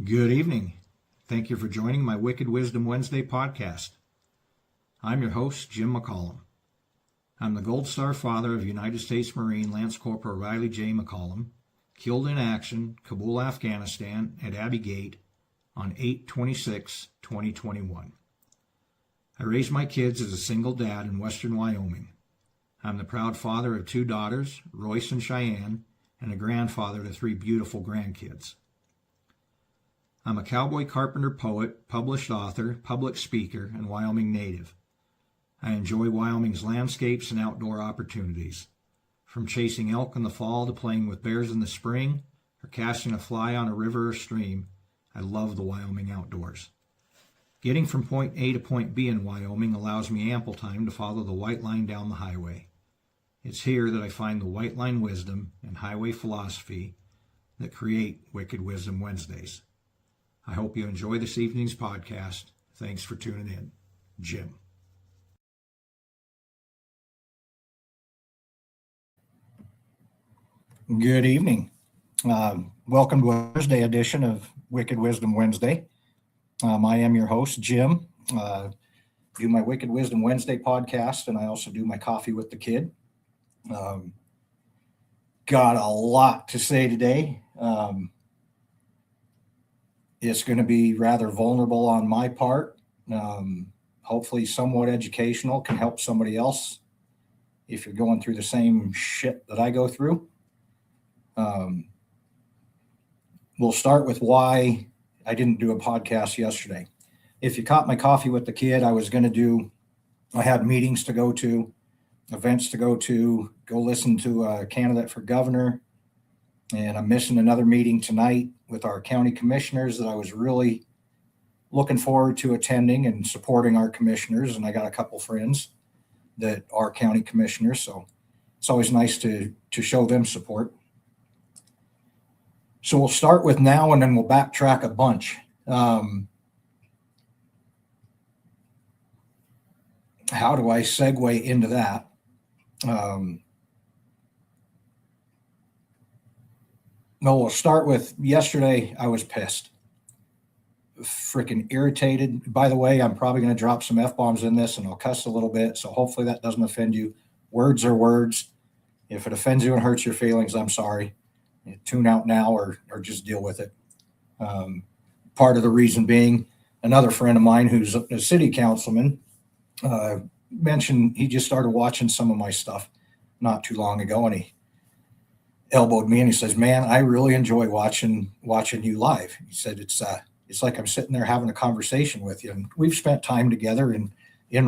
Good evening. Thank you for joining my Wicked Wisdom Wednesday podcast. I'm your host, Jim McCollum. I'm the Gold Star father of United States Marine Lance Corporal Riley J. McCollum, killed in action, Kabul, Afghanistan, at Abbey Gate on 8/26/2021. I raised my kids as a single dad in western Wyoming. I'm the proud father of 2 daughters, Royce and Cheyenne, and a grandfather to 3 beautiful grandkids. I'm a cowboy carpenter poet, published author, public speaker, and Wyoming native. I enjoy Wyoming's landscapes and outdoor opportunities. From chasing elk in the fall to playing with bears in the spring or casting a fly on a river or stream, I love the Wyoming outdoors. Getting from point A to point B in Wyoming allows me ample time to follow the white line down the highway. It's here that I find the white line wisdom and highway philosophy that create Wicked Wisdom Wednesdays. I hope you enjoy this evening's podcast. Thanks for tuning in. Jim. Good evening. Welcome to a Thursday edition of Wicked Wisdom Wednesday. I am your host, Jim. Do my Wicked Wisdom Wednesday podcast, and I also do my Coffee with the Kid. Got a lot to say today. It's going to be rather vulnerable on my part. Hopefully somewhat educational, can help somebody else if you're going through the same shit that I go through. We'll start with why I didn't do a podcast yesterday. If you caught my Coffee with the Kid, I had meetings to go to, events to go listen to a candidate for governor. And I'm missing another meeting tonight with our county commissioners that I was really looking forward to attending and supporting our commissioners. And I got a couple friends that are county commissioners, so it's always nice to show them support. So we'll start with now, and then we'll backtrack a bunch. How do I segue into that? No, we'll start with yesterday. I was pissed, freaking irritated. By the way, I'm probably going to drop some F-bombs in this, and I'll cuss a little bit, so hopefully that doesn't offend you. Words are words. If it offends you and hurts your feelings, I'm sorry. Tune out now or just deal with it. Part of the reason being, another friend of mine who's a city councilman mentioned he just started watching some of my stuff not too long ago, and he elbowed me and he says, "Man, I really enjoy watching you live." He said, it's like I'm sitting there having a conversation with you. And we've spent time together in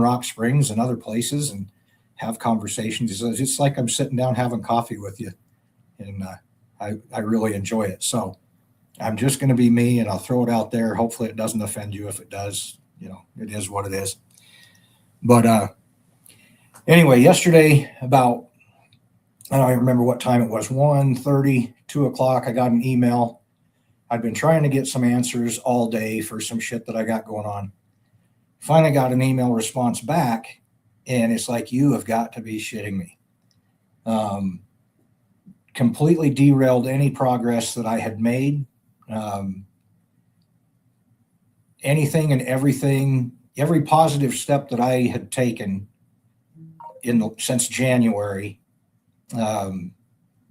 Rock Springs and other places and have conversations. He says, it's like I'm sitting down having coffee with you. And I really enjoy it. So I'm just going to be me, and I'll throw it out there. Hopefully it doesn't offend you. If it does, it is what it is. But anyway, yesterday about, I don't even remember what time it was, 1:30, 2 o'clock, I got an email. I'd been trying to get some answers all day for some shit that I got going on. Finally got an email response back, and it's like, you have got to be shitting me. Completely derailed any progress that I had made. Anything and everything, every positive step that I had taken since January,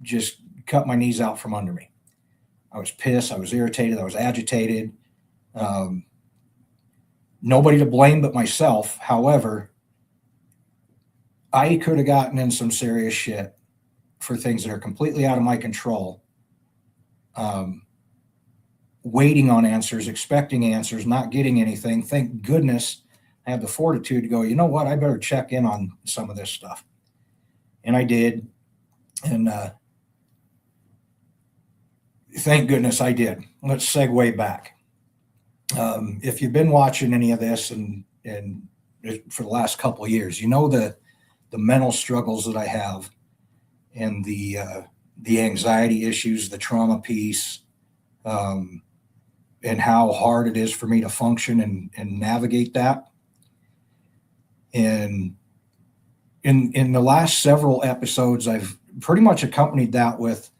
just cut my knees out from under me. I was pissed. I was irritated. I was agitated. Nobody to blame but myself. However, I could have gotten in some serious shit for things that are completely out of my control. Waiting on answers, expecting answers, not getting anything. Thank goodness I had the fortitude to go, you know what? I better check in on some of this stuff. And I did. And thank goodness I did. Let's segue back. If you've been watching any of this and for the last couple of years, the mental struggles that I have and the anxiety issues, the trauma piece, and how hard it is for me to function and navigate that. And in the last several episodes, I've pretty much accompanied that with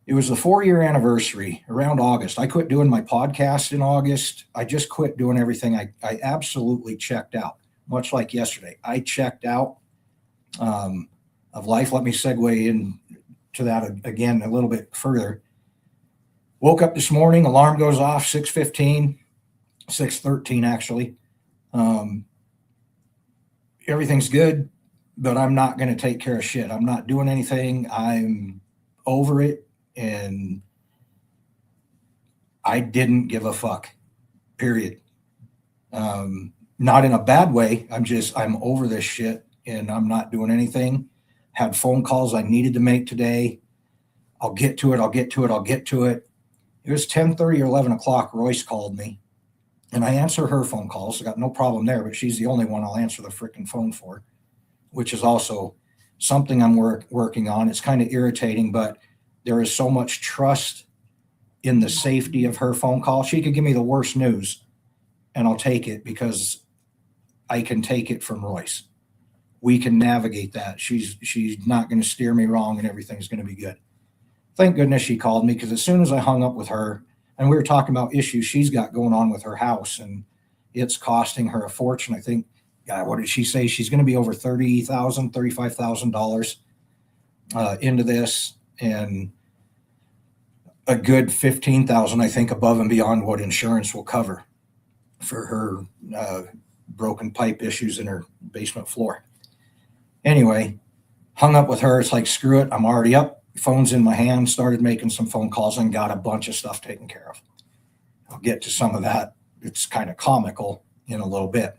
It was the 4-year anniversary around August. I quit doing my podcast in August. I just quit doing everything. I absolutely checked out, much like yesterday. I checked out of life. Let me segue into that again a little bit further. Woke up this morning, alarm goes off, 6:15, 6:13 actually. Everything's good, but I'm not going to take care of shit. I'm not doing anything. I'm over it. And I didn't give a fuck, period. Not in a bad way. I'm over this shit and I'm not doing anything. Had phone calls I needed to make today. I'll get to it. It was 10:30 or 11 o'clock. Royce called me and I answer her phone calls. I got no problem there, but she's the only one I'll answer the freaking phone for, which is also something I'm working on. It's kind of irritating, but there is so much trust in the safety of her phone call. She could give me the worst news and I'll take it because I can take it from Royce. We can navigate that. She's not going to steer me wrong and everything's going to be good. Thank goodness she called me, because as soon as I hung up with her and we were talking about issues she's got going on with her house and it's costing her a fortune. I think, God, what did she say? She's going to be over $30,000, $35,000 into this, and a good 15,000, I think, above and beyond what insurance will cover for her broken pipe issues in her basement floor. Anyway, hung up with her. It's like, screw it. I'm already up. Phone's in my hand. Started making some phone calls and got a bunch of stuff taken care of. I'll get to some of that. It's kind of comical in a little bit.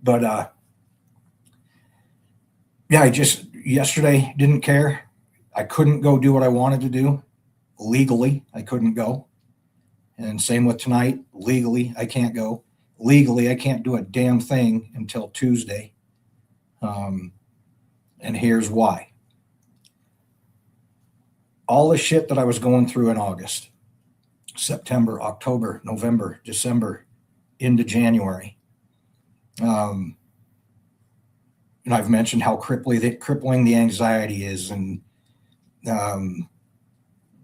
But yeah, I just yesterday didn't care. I couldn't go do what I wanted to do. Legally, I couldn't go. And same with tonight. Legally, I can't go. Legally, I can't do a damn thing until Tuesday. And here's why. All the shit that I was going through in August, September, October, November, December, into January. And I've mentioned how crippling the anxiety is, and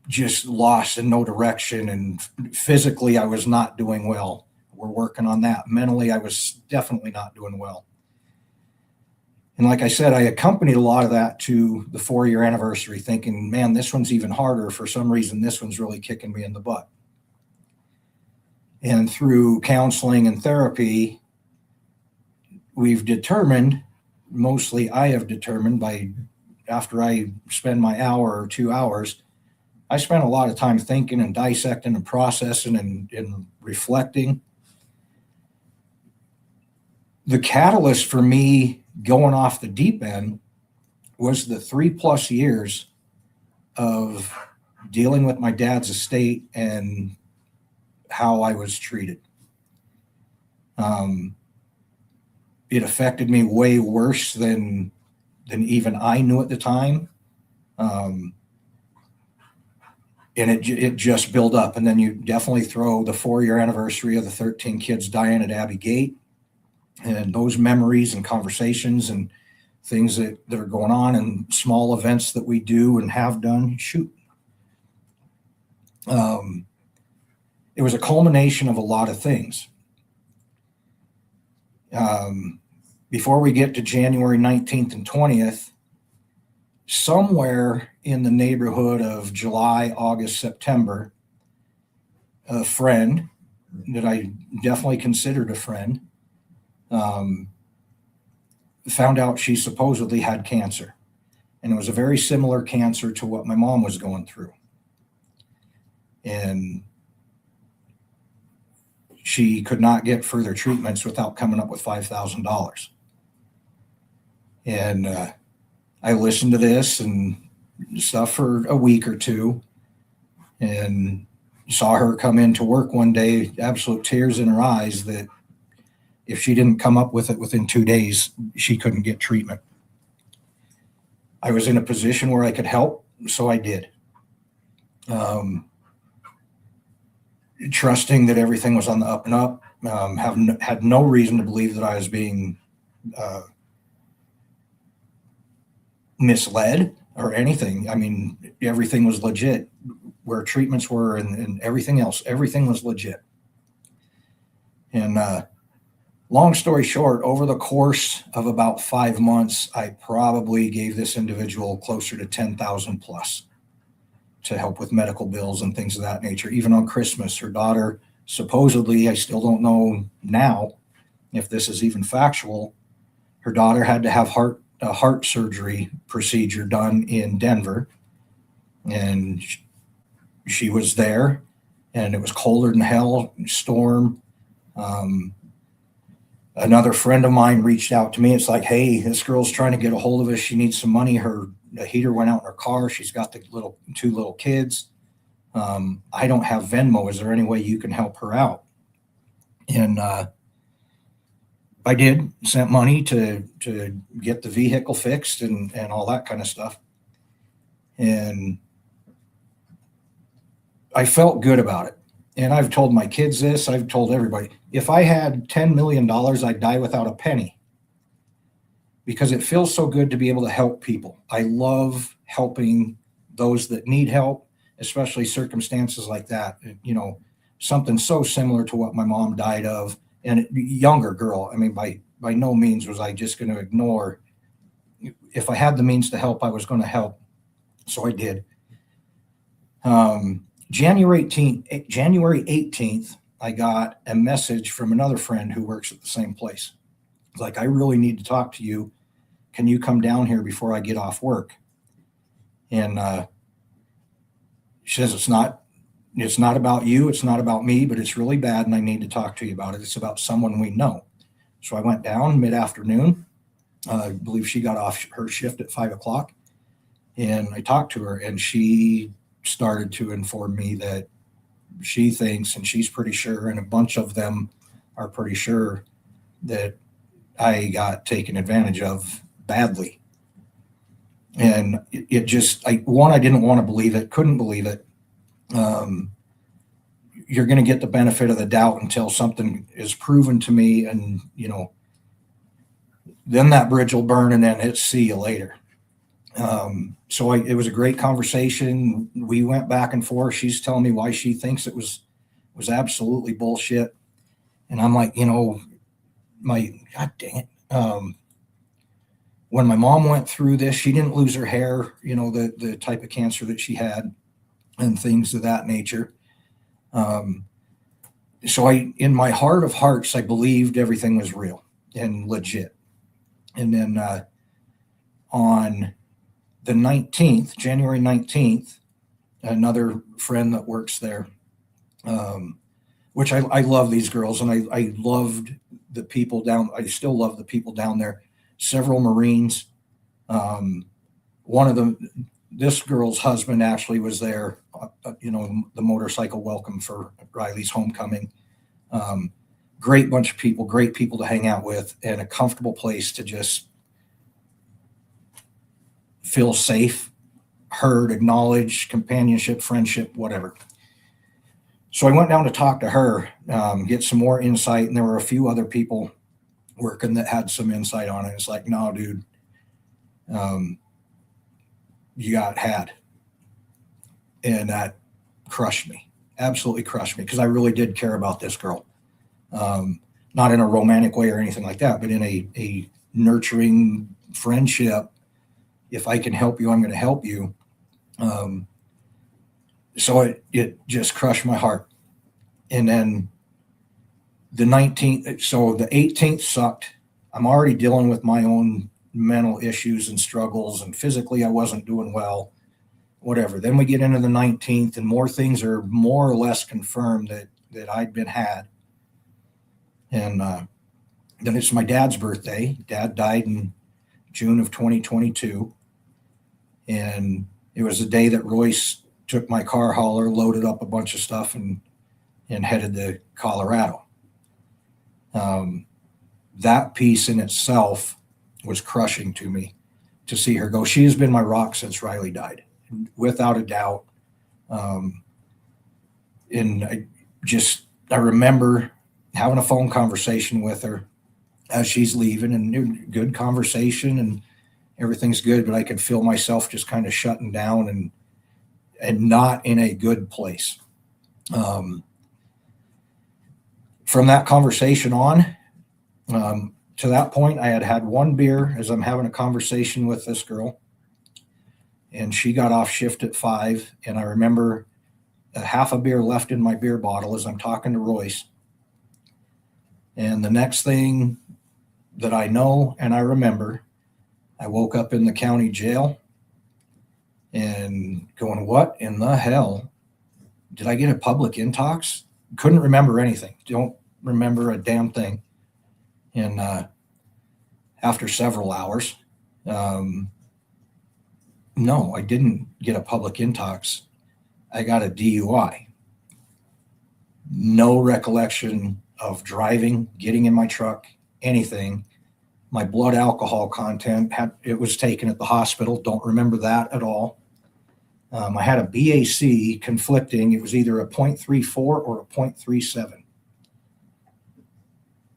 just lost and no direction. And physically, I was not doing well. We're working on that. Mentally, I was definitely not doing well. And like I said, I accompanied a lot of that to the 4-year anniversary, thinking, man, this one's even harder. For some reason, this one's really kicking me in the butt. And through counseling and therapy, we've determined, mostly I have determined, after I spend my hour or 2 hours, I spent a lot of time thinking and dissecting and processing and reflecting. The catalyst for me going off the deep end was the 3+ years of dealing with my dad's estate and how I was treated. It affected me way worse than even I knew at the time. And it just built up. And then you definitely throw the 4-year anniversary of the 13 kids dying at Abbey Gate, and those memories and conversations and things that are going on, and small events that we do and have done. It was a culmination of a lot of things. Before we get to January 19th and 20th, somewhere in the neighborhood of July, August, September, a friend that I definitely considered a friend, found out she supposedly had cancer. And it was a very similar cancer to what my mom was going through. And she could not get further treatments without coming up with $5,000. And I listened to this and stuff for a week or two, and saw her come into work one day, absolute tears in her eyes, that if she didn't come up with it within 2 days, she couldn't get treatment. I was in a position where I could help, so I did. Trusting that everything was on the up and up, had no reason to believe that I was being misled or anything. I mean, everything was legit where treatments were and everything else. Everything was legit. And long story short, over the course of about 5 months, I probably gave this individual closer to 10,000 plus to help with medical bills and things of that nature. Even on Christmas, her daughter, supposedly, I still don't know now if this is even factual, her daughter had to have a heart surgery procedure done in Denver, and she was there, and it was colder than hell, storm. Another friend of mine reached out to me. It's like, hey, this girl's trying to get a hold of us. She needs some money. The heater went out in her car. She's got the two little kids. I don't have Venmo. Is there any way you can help her out? And I did, sent money to get the vehicle fixed and all that kind of stuff. And I felt good about it. And I've told my kids this, I've told everybody, if I had $10 million, I'd die without a penny, because it feels so good to be able to help people. I love helping those that need help, especially circumstances like that. You know, something so similar to what my mom died of, and a younger girl. I mean, by no means was I just going to ignore. If I had the means to help, I was going to help. So I did. January 18th, I got a message from another friend who works at the same place. It's like, I really need to talk to you. Can you come down here before I get off work? And she says, it's not about you. It's not about me, but it's really bad. And I need to talk to you about it. It's about someone we know. So I went down mid-afternoon. I believe she got off her shift at 5:00, and I talked to her, and she started to inform me that she thinks, and she's pretty sure, and a bunch of them are pretty sure, that I got taken advantage of badly. And it just, I didn't want to believe it, couldn't believe it. You're going to get the benefit of the doubt until something is proven to me, and, you know, then that bridge will burn, and then it's see you later. So it was a great conversation. We went back and forth. She's telling me why she thinks it was absolutely bullshit. And I'm like, you know, God dang it. When my mom went through this, she didn't lose her hair, you know, the type of cancer that she had and things of that nature. So in my heart of hearts, I believed everything was real and legit. And then, on the 19th, January 19th, another friend that works there, which I love these girls, and I loved the people I still love the people down there. Several Marines. One of them, this girl's husband actually was there, you know, the motorcycle welcome for Riley's homecoming. Great bunch of people, great people to hang out with, and a comfortable place to just feel safe, heard, acknowledged, companionship, friendship, whatever. So I went down to talk to her, get some more insight, and there were a few other people working that had some insight on it. It's like, no, dude, you got had. And that crushed me, absolutely crushed me, because I really did care about this girl. Not in a romantic way or anything like that, but in a nurturing friendship. If I can help you, I'm going to help you. So it just crushed my heart. And then the 19th, so the 18th sucked. I'm already dealing with my own mental issues and struggles, and physically I wasn't doing well, whatever. Then we get into the 19th, and more things are more or less confirmed that I'd been had. And then it's my dad's birthday. Dad died in June of 2022. And it was the day that Royce took my car hauler, loaded up a bunch of stuff, and headed to Colorado. That piece in itself was crushing to me, to see her go. She has been my rock since Riley died, without a doubt. And I remember having a phone conversation with her as she's leaving, and good conversation. And everything's good, but I could feel myself just kind of shutting down and not in a good place. From that conversation on, to that point, I had one beer as I'm having a conversation with this girl, and she got off shift at 5. And I remember a half a beer left in my beer bottle as I'm talking to Royce. And the next thing that I know and I remember, I woke up in the county jail and going, what in the hell? Did I get a public intox? Couldn't remember anything. Don't remember a damn thing. And after several hours, no, I didn't get a public intox. I got a DUI. No recollection of driving, getting in my truck, anything. My blood alcohol content, it was taken at the hospital. Don't remember that at all. I had a BAC conflicting. It was either a 0.34 or a 0.37.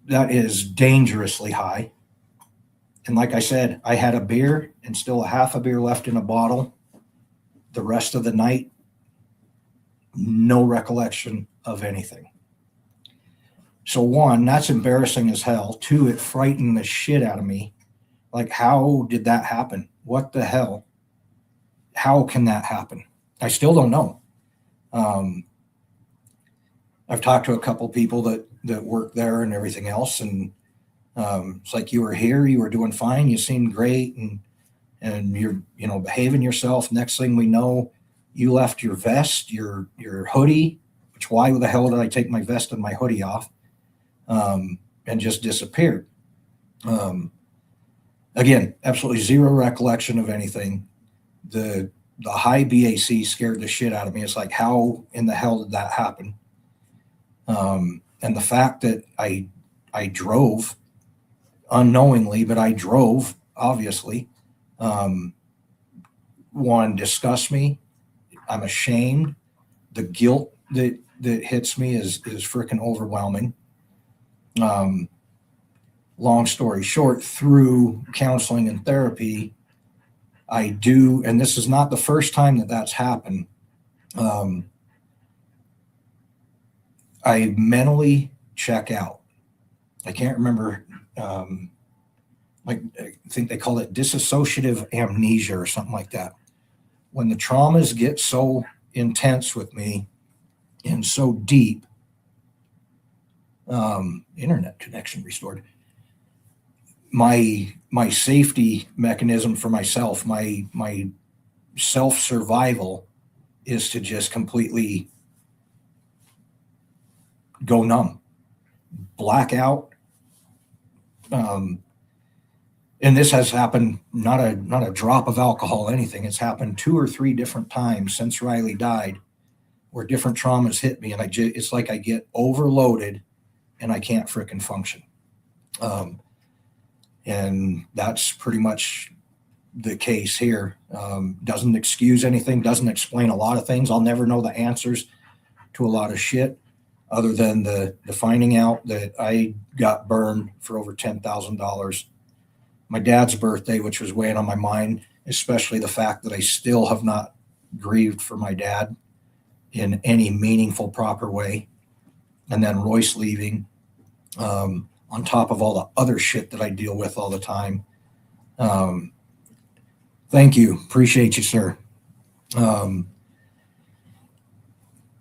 That is dangerously high. And like I said, I had a beer and still a half a beer left in a bottle. The rest of the night, no recollection of anything. So 1, that's embarrassing as hell. 2, it frightened the shit out of me. Like, how did that happen? What the hell? How can that happen? I still don't know. I've talked to a couple people that work there and everything else. And it's like, you were here, you were doing fine. You seemed great. And you're, behaving yourself. Next thing we know, you left your vest, your hoodie, which why the hell did I take my vest and my hoodie off? And just disappeared. Again, absolutely zero recollection of anything. The high BAC scared the shit out of me. It's like, how in the hell did that happen? And the fact that I drove unknowingly, but I drove, obviously, 1, disgusts me. I'm ashamed. The guilt that hits me is freaking overwhelming. Long story short, through counseling and therapy, I do, and this is not the first time that that's happened. I mentally check out. I can't remember, I think they call it dissociative amnesia or something like that. When the traumas get so intense with me and so deep, internet connection restored. My safety mechanism for myself, my self-survival is to just completely go numb, black out. And this has happened, not a drop of alcohol, anything. It's happened 2 or 3 different times since Riley died, where different traumas hit me. And it's like I get overloaded and I can't frickin' function. And that's pretty much the case here. Doesn't excuse anything, doesn't explain a lot of things. I'll never know the answers to a lot of shit other than the finding out that I got burned for over $10,000. My dad's birthday, which was weighing on my mind, especially the fact that I still have not grieved for my dad in any meaningful, proper way. And then Royce leaving, on top of all the other shit that I deal with all the time. Thank you. Appreciate you, sir.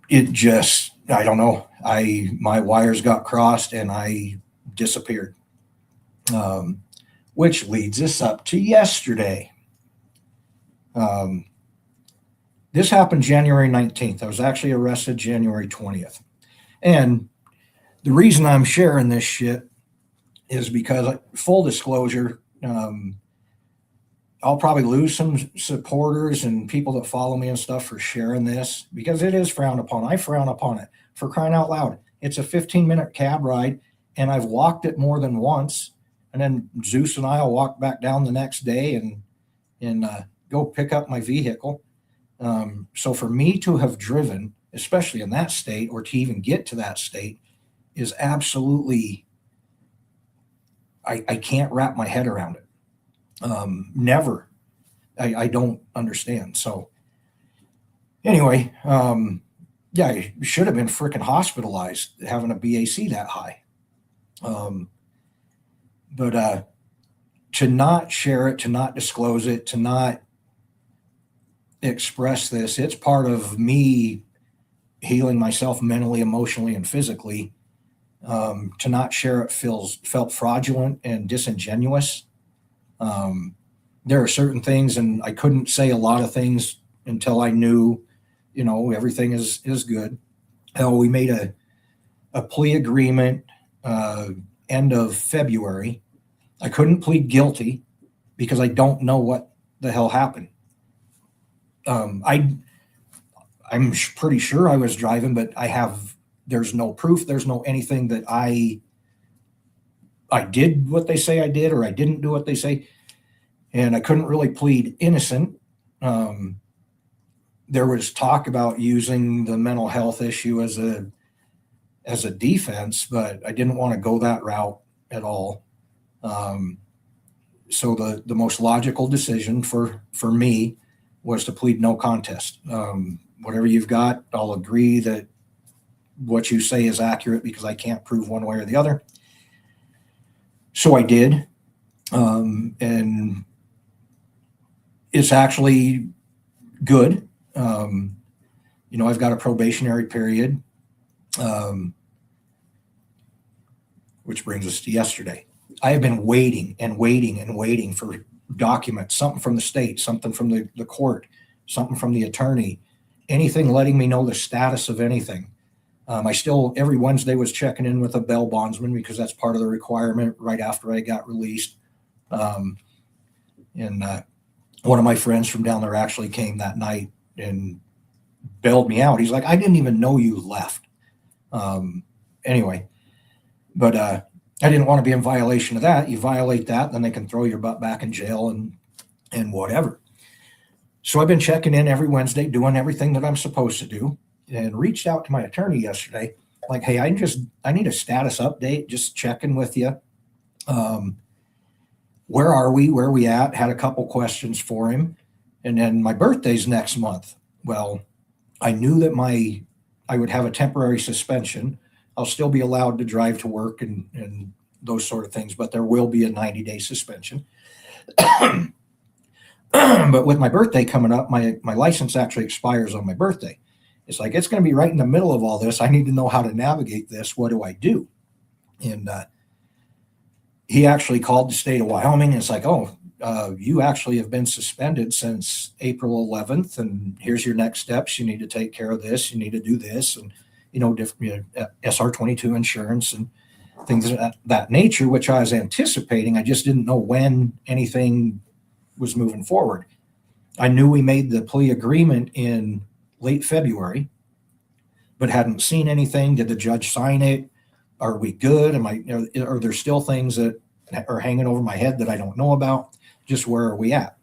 It just, I don't know. My wires got crossed and I disappeared. Which leads us up to yesterday. This happened January 19th. I was actually arrested January 20th. And the reason I'm sharing this shit is because, full disclosure, I'll probably lose some supporters and people that follow me and stuff for sharing this, because it is frowned upon. I frown upon it, for crying out loud. It's a 15-minute cab ride, and I've walked it more than once. And then Zeus and I'll walk back down the next day and go pick up my vehicle. So for me to have driven, especially in that state, or to even get to that state, is absolutely, I can't wrap my head around it. Never. I don't understand. So anyway, yeah, I should have been freaking hospitalized having a BAC that high. But to not share it, to not disclose it, to not express this, it's part of me healing myself mentally, emotionally, and physically. To not share it felt fraudulent and disingenuous. There are certain things, and I couldn't say a lot of things until I knew, everything is good. We made a plea agreement end of February. I couldn't plead guilty because I don't know what the hell happened. I'm pretty sure I was driving, but there's no proof. There's no anything that I did what they say I did, or I didn't do what they say. And I couldn't really plead innocent. There was talk about using the mental health issue as a defense, but I didn't want to go that route at all. So the most logical decision for me was to plead no contest. Whatever you've got, I'll agree that what you say is accurate because I can't prove one way or the other. So I did. And it's actually good. I've got a probationary period, which brings us to yesterday. I have been waiting and waiting and waiting for documents, something from the state, something from the court, something from the attorney, anything letting me know the status of anything. I still, every Wednesday, was checking in with a bail bondsman because that's part of the requirement right after I got released. And one of my friends from down there actually came that night and bailed me out. He's like, I didn't even know you left. Anyway, but I didn't want to be in violation of that. You violate that, then they can throw your butt back in jail and whatever. So I've been checking in every Wednesday, doing everything that I'm supposed to do, and reached out to my attorney yesterday. Like, hey, I need a status update, just checking with you. Where are we? Where are we at? Had a couple questions for him. And then my birthday's next month. Well, I knew that I would have a temporary suspension. I'll still be allowed to drive to work and those sort of things, but there will be a 90-day suspension. But with my birthday coming up, my license actually expires on my birthday. It's like, it's going to be right in the middle of all this. I need to know how to navigate this. What do I do? And he actually called the state of Wyoming. And it's like, you actually have been suspended since April 11th. And here's your next steps. You need to take care of this. You need to do this. And, different SR22 insurance and things of that nature, which I was anticipating. I just didn't know when anything was moving forward. I knew we made the plea agreement in late February, but hadn't seen anything. Did the judge sign it? Are we good? Are there still things that are hanging over my head that I don't know about? Just where are we at?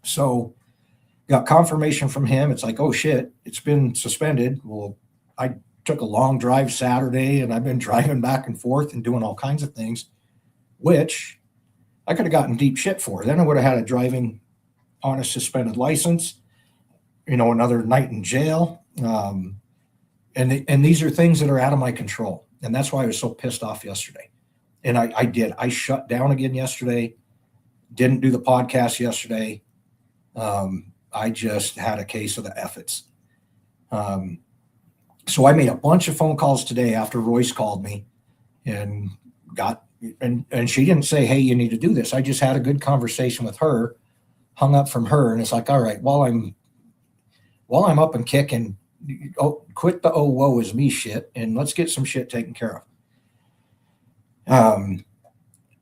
So got confirmation from him. It's like, oh shit, it's been suspended. Well, I took a long drive Saturday and I've been driving back and forth and doing all kinds of things, which I could have gotten deep shit for. Then I would have had a driving on a suspended license, another night in jail. And these are things that are out of my control. And that's why I was so pissed off yesterday. And I shut down again yesterday. Didn't do the podcast yesterday. I just had a case of the efforts. So I made a bunch of phone calls today after Royce called me and she didn't say, hey, you need to do this. I just had a good conversation with her, hung up from her. And it's like, all right, while I'm up and kicking, quit the woe is me shit and let's get some shit taken care of.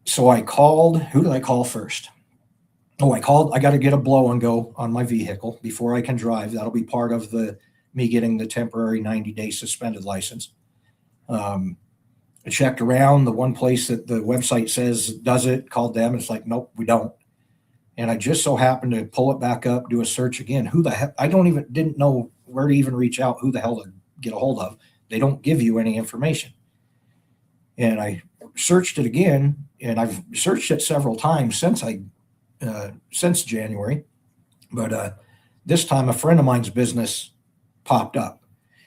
So I called, who did I call first? I got to get a blow and go on my vehicle before I can drive. That'll be part of me getting the temporary 90-day suspended license. I checked around. The one place that the website says does it, called them. It's like, nope, we don't. And I just so happened to pull it back up, do a search again. Who the heck? I didn't know where to even reach out, who the hell to get a hold of. They don't give you any information. And I searched it again, and I've searched it several times since I since January. But this time a friend of mine's business popped up.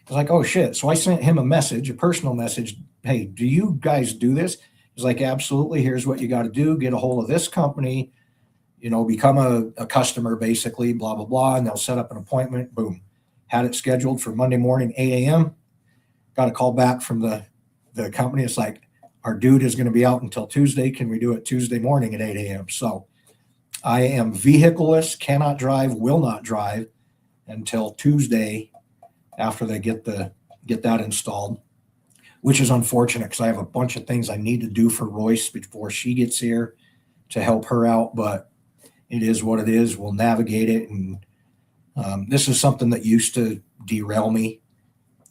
I was like, oh shit. So I sent him a message, a personal message. Hey, do you guys do this? He's like, absolutely. Here's what you got to do. Get a hold of this company, become a customer basically, blah, blah, blah. And they'll set up an appointment. Boom. Had it scheduled for Monday morning, 8 a.m. Got a call back from the company. It's like, our dude is going to be out until Tuesday. Can we do it Tuesday morning at 8 a.m.? So I am vehicleless, cannot drive, will not drive until Tuesday after they get that installed, which is unfortunate because I have a bunch of things I need to do for Royce before she gets here to help her out. But it is what it is. We'll navigate it. And this is something that used to derail me.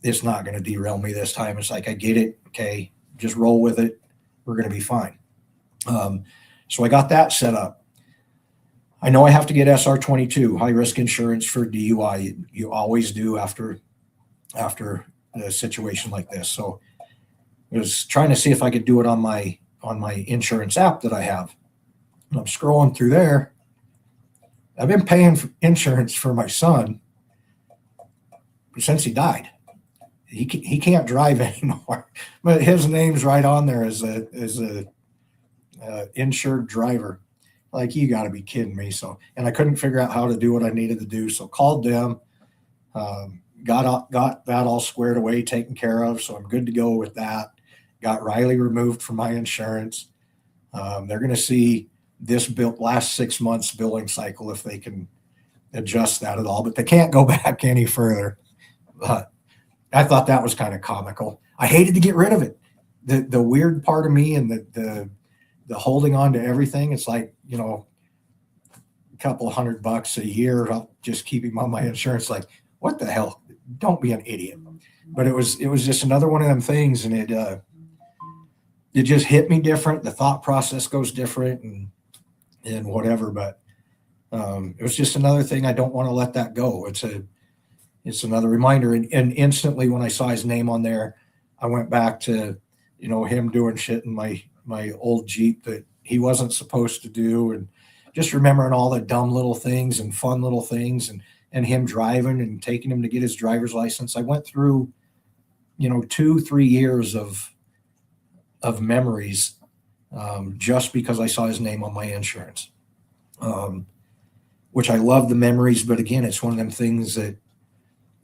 It's not going to derail me this time. It's like, I get it. Okay, just roll with it. We're going to be fine. So I got that set up. I know I have to get SR22, high risk insurance for DUI. You always do after a situation like this. So I was trying to see if I could do it on my insurance app that I have. And I'm scrolling through there. I've been paying for insurance for my son since he died. He can't drive anymore, but his name's right on there as a insured driver. Like, you got to be kidding me. So, and I couldn't figure out how to do what I needed to do. So called them, got that all squared away, taken care of. So I'm good to go with that. Got Riley removed from my insurance. They're going to see this last 6 months billing cycle if they can adjust that at all, but they can't go back any further. But I thought that was kind of comical. I hated to get rid of it. The weird part of me and the holding on to everything, it's like, a couple of $100 a year, I'll just keep him on my insurance. Like, what the hell? Don't be an idiot. But it was just another one of them things, and it just hit me different. The thought process goes different and whatever. But it was just another thing. I don't want to let that go. It's another reminder. And instantly when I saw his name on there, I went back to, him doing shit in my old Jeep that he wasn't supposed to do. And just remembering all the dumb little things and fun little things and him driving and taking him to get his driver's license. I went through, 2-3 years of memories just because I saw his name on my insurance, which I love the memories. But again, it's one of them things that,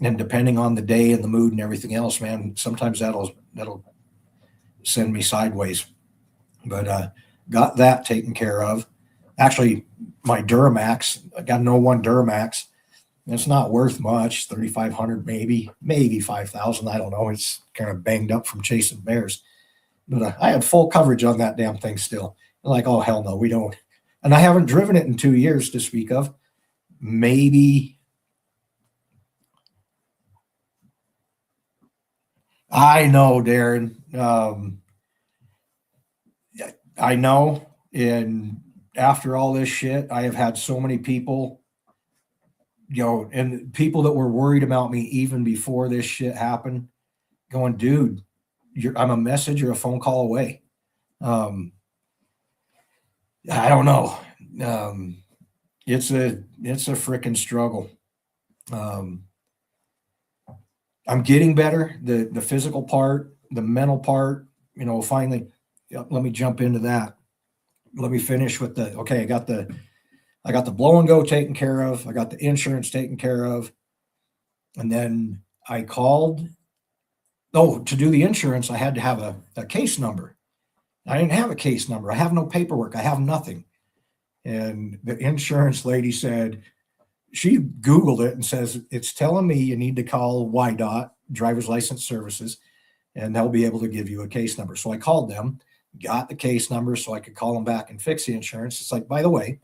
and depending on the day and the mood and everything else, man, sometimes that'll send me sideways. But got that taken care of. Actually, my Duramax, I got an 01 Duramax. It's not worth much, $3,500 maybe $5,000. I don't know. It's kind of banged up from chasing bears. But I had full coverage on that damn thing still. Like, oh, hell no, we don't. And I haven't driven it in 2 years to speak of. Maybe. I know, Darren. I know. And after all this shit, I have had so many people, and people that were worried about me even before this shit happened, going, dude, I'm a message or a phone call away. I don't know. It's a freaking struggle. I'm getting better. The physical part, the mental part, finally, let me jump into that. Let me finish with I got the blow and go taken care of. I got the insurance taken care of. And then I called. Oh, to do the insurance, I had to have a case number. I didn't have a case number. I have no paperwork. I have nothing. And the insurance lady said, she Googled it and says, it's telling me you need to call YDOT, Driver's License Services, and they'll be able to give you a case number. So I called them, got the case number so I could call them back and fix the insurance. It's like, by the way,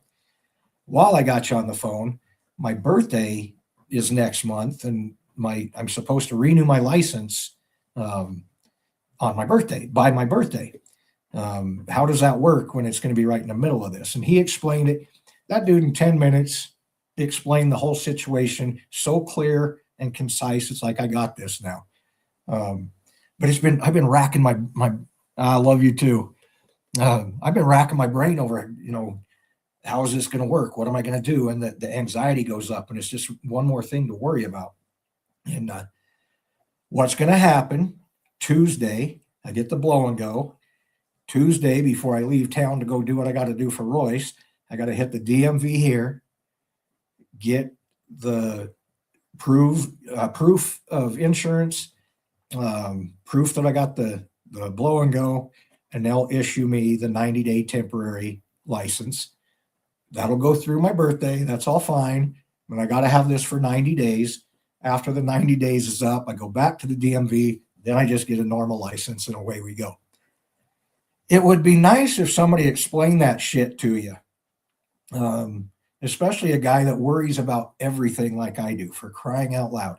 while I got you on the phone, my birthday is next month, and I'm supposed to renew my license on my birthday, by my birthday. How does that work when it's going to be right in the middle of this? And he explained it. That dude in 10 minutes explained the whole situation so clear and concise. It's like, I got this now. But I've been racking my I love you too. I've been racking my brain over, how is this going to work? What am I going to do? And the anxiety goes up, and it's just one more thing to worry about. And what's going to happen Tuesday, I get the blow and go. Tuesday, before I leave town to go do what I got to do for Royce, I got to hit the DMV here, get the proof of insurance, proof that I got the blow and go, and they'll issue me the 90-day temporary license. That'll go through my birthday. That's all fine. But I got to have this for 90 days. After the 90 days is up, I go back to the DMV. Then I just get a normal license and away we go. It would be nice if somebody explained that shit to you. Especially a guy that worries about everything like I do, for crying out loud.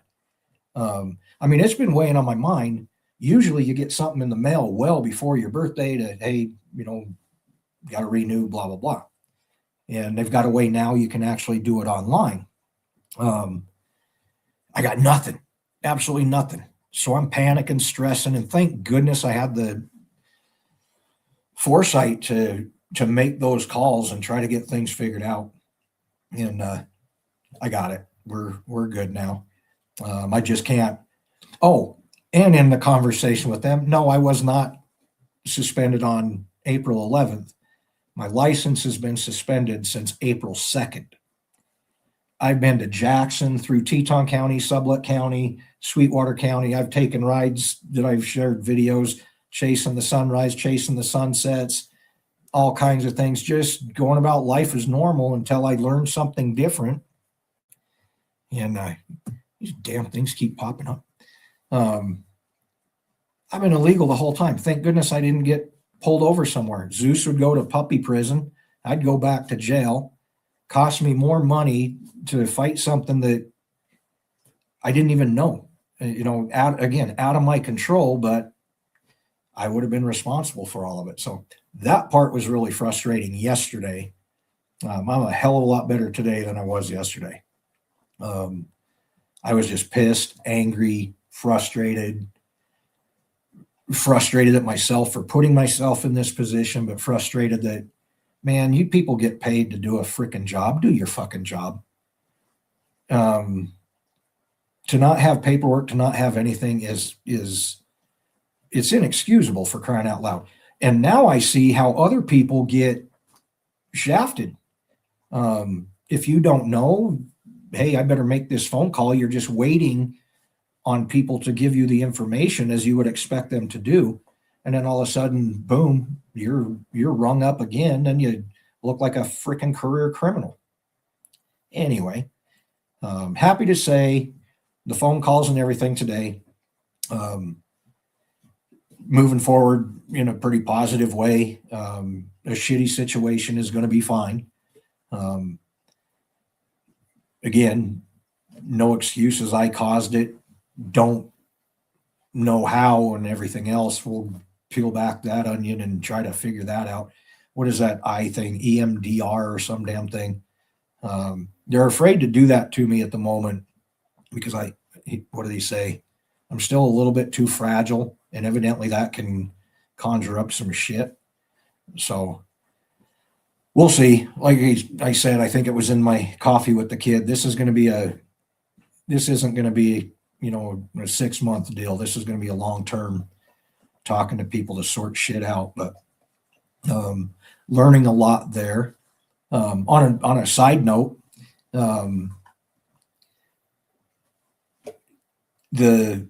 I mean, it's been weighing on my mind. Usually you get something in the mail well before your birthday to, hey, got to renew, blah, blah, blah. And they've got a way now you can actually do it online. I got nothing, absolutely nothing. So I'm panicking, stressing, and thank goodness I had the foresight to make those calls and try to get things figured out. And I got it. We're good now. I just can't. Oh, and in the conversation with them, no, I was not suspended on April 11th. My license has been suspended since April 2nd. I've been to Jackson, through Teton County, Sublette County, Sweetwater County. I've taken rides that I've shared videos, chasing the sunrise, chasing the sunsets, all kinds of things, just going about life as normal until I learn something different. And these damn things keep popping up. I've been illegal the whole time. Thank goodness I didn't get pulled over somewhere. Zeus would go to puppy prison. I'd go back to jail. Cost me more money to fight something that I didn't even know. Out of my control, but I would have been responsible for all of it. So that part was really frustrating yesterday. I'm a hell of a lot better today than I was yesterday. I was just pissed, angry, frustrated at myself for putting myself in this position, but frustrated that, man, you people get paid to do a freaking job. Do your fucking job. To not have paperwork, to not have anything is it's inexcusable, for crying out loud. And now I see how other people get shafted. If you don't know, hey, I better make this phone call. You're just waiting on people to give you the information as you would expect them to do. And then all of a sudden, boom, you're rung up again and you look like a freaking career criminal. Anyway, happy to say the phone calls and everything today, moving forward in a pretty positive way. A shitty situation is going to be fine. Again, no excuses. I caused it. Don't know how and everything else. We'll peel back that onion and try to figure that out. What is that I thing? EMDR or some damn thing. They're afraid to do that to me at the moment because what do they say? I'm still a little bit too fragile, and evidently that can conjure up some shit. So we'll see. Like I said, I think it was in my coffee with the kid. This isn't going to be, a 6-month deal. This is going to be a long-term talking to people to sort shit out, but learning a lot there. On a side note, the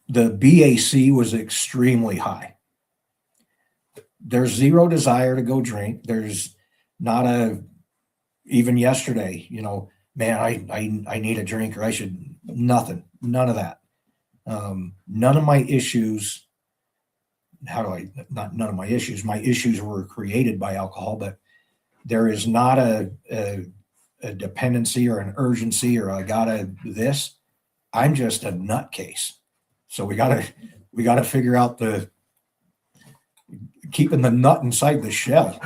BAC was extremely high. There's zero desire to go drink. There's not even yesterday, man, I need a drink, or I should, none of that. None of my issues, none of my issues were created by alcohol, but there is not a dependency or an urgency or I gotta this. I'm just a nutcase. So we gotta figure out keeping the nut inside the shell.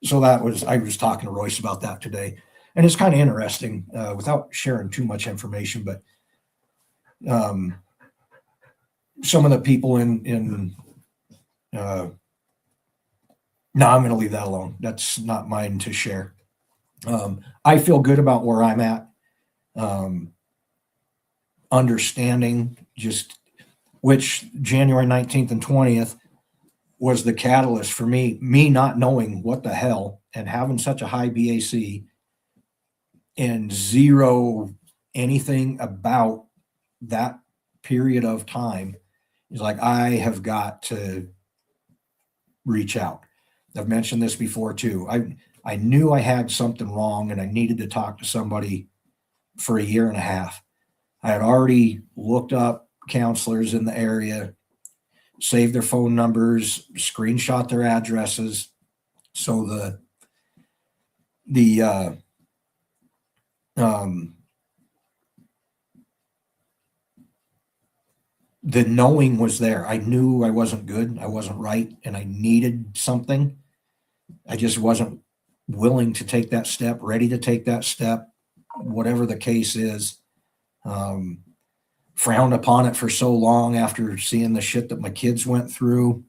So I was talking to Royce about that today, and it's kind of interesting, without sharing too much information, but some of the people in No, I'm going to leave that alone. That's not mine to share. I feel good about where I'm at. Understanding just which January 19th and 20th was the catalyst for me not knowing what the hell and having such a high BAC and zero anything about that period of time. Is like, I have got to reach out. I've mentioned this before too. I knew I had something wrong and I needed to talk to somebody for a year and a half. I had already looked up counselors in the area, saved their phone numbers, screenshot their addresses. So the knowing was there. I knew I wasn't good. I wasn't right. And I needed something. I just wasn't willing to take that step, ready to take that step, whatever the case is. Frowned upon it for so long after seeing the shit that my kids went through.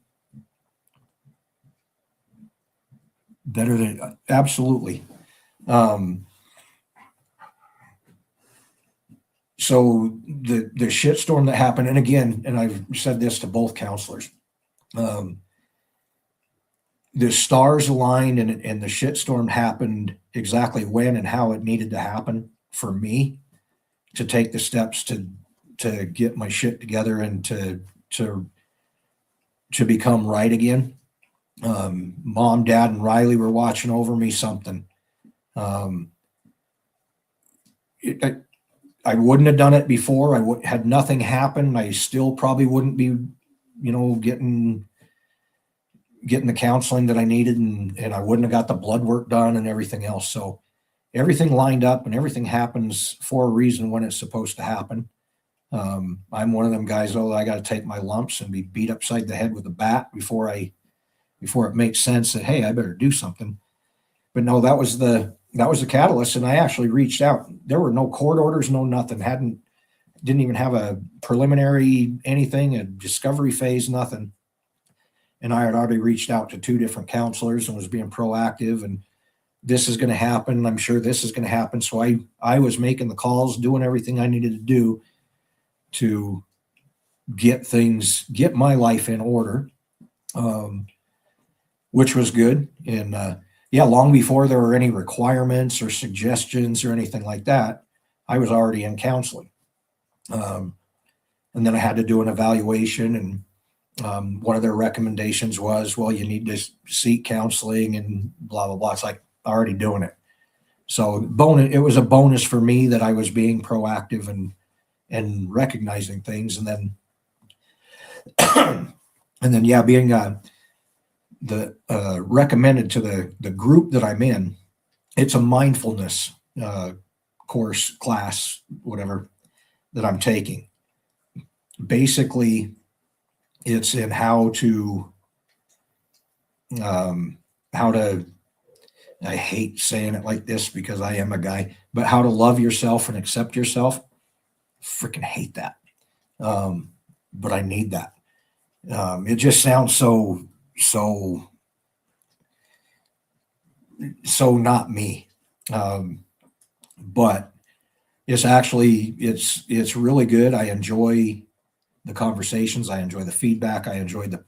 Better than absolutely. So the shitstorm that happened, and again, and I've said this to both counselors, the stars aligned and the shitstorm happened exactly when and how it needed to happen for me to take the steps to get my shit together and to become right again. Mom, Dad, and Riley were watching over me something. I wouldn't have done it before. Had nothing happened, I still probably wouldn't be, getting the counseling that I needed, and I wouldn't have got the blood work done and everything else. So everything lined up and everything happens for a reason when it's supposed to happen. I'm one of them guys, though, I got to take my lumps and be beat upside the head with a bat before it makes sense that, hey, I better do something. But no, that was the catalyst. And I actually reached out. There were no court orders, no nothing. Didn't even have a preliminary anything, a discovery phase, nothing. And I had already reached out to 2 different counselors and was being proactive, and this is going to happen. I'm sure this is going to happen. So I was making the calls, doing everything I needed to do to get my life in order, which was good. And long before there were any requirements or suggestions or anything like that, I was already in counseling. And then I had to do an evaluation, and one of their recommendations was, well, you need to seek counseling and blah, blah, blah. It's like already doing it. So it was a bonus for me that I was being proactive and recognizing things. And then, being recommended to the group that I'm in. It's a mindfulness class, whatever, that I'm taking. Basically, it's in how to, I hate saying it like this because I am a guy, but how to love yourself and accept yourself. Freaking hate that. But I need that. It just sounds so not me. But it's really good. I enjoy the conversations. I enjoy the feedback. I enjoy the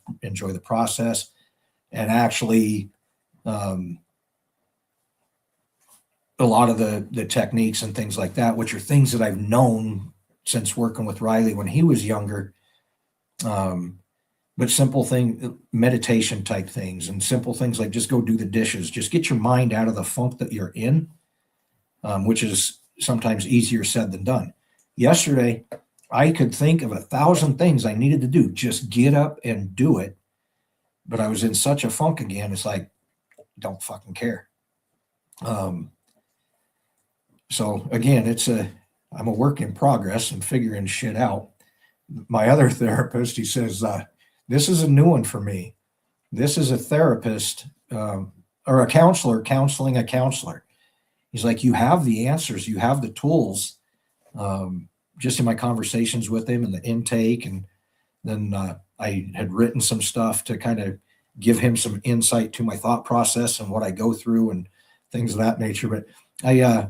process, and actually, a lot of the techniques and things like that, which are things that I've known since working with Riley when he was younger. But simple meditation type things, and simple things like just go do the dishes, just get your mind out of the funk that you're in, which is sometimes easier said than done. Yesterday, I could think of 1,000 things I needed to do, just get up and do it. But I was in such a funk again. It's like, don't fucking care. So again, I'm a work in progress and figuring shit out. My other therapist, he says, this is a new one for me. This is a therapist or a counselor counseling a counselor. He's like, you have the answers, you have the tools. Just in my conversations with him and the intake, and then I had written some stuff to kind of give him some insight to my thought process and what I go through and things of that nature. But I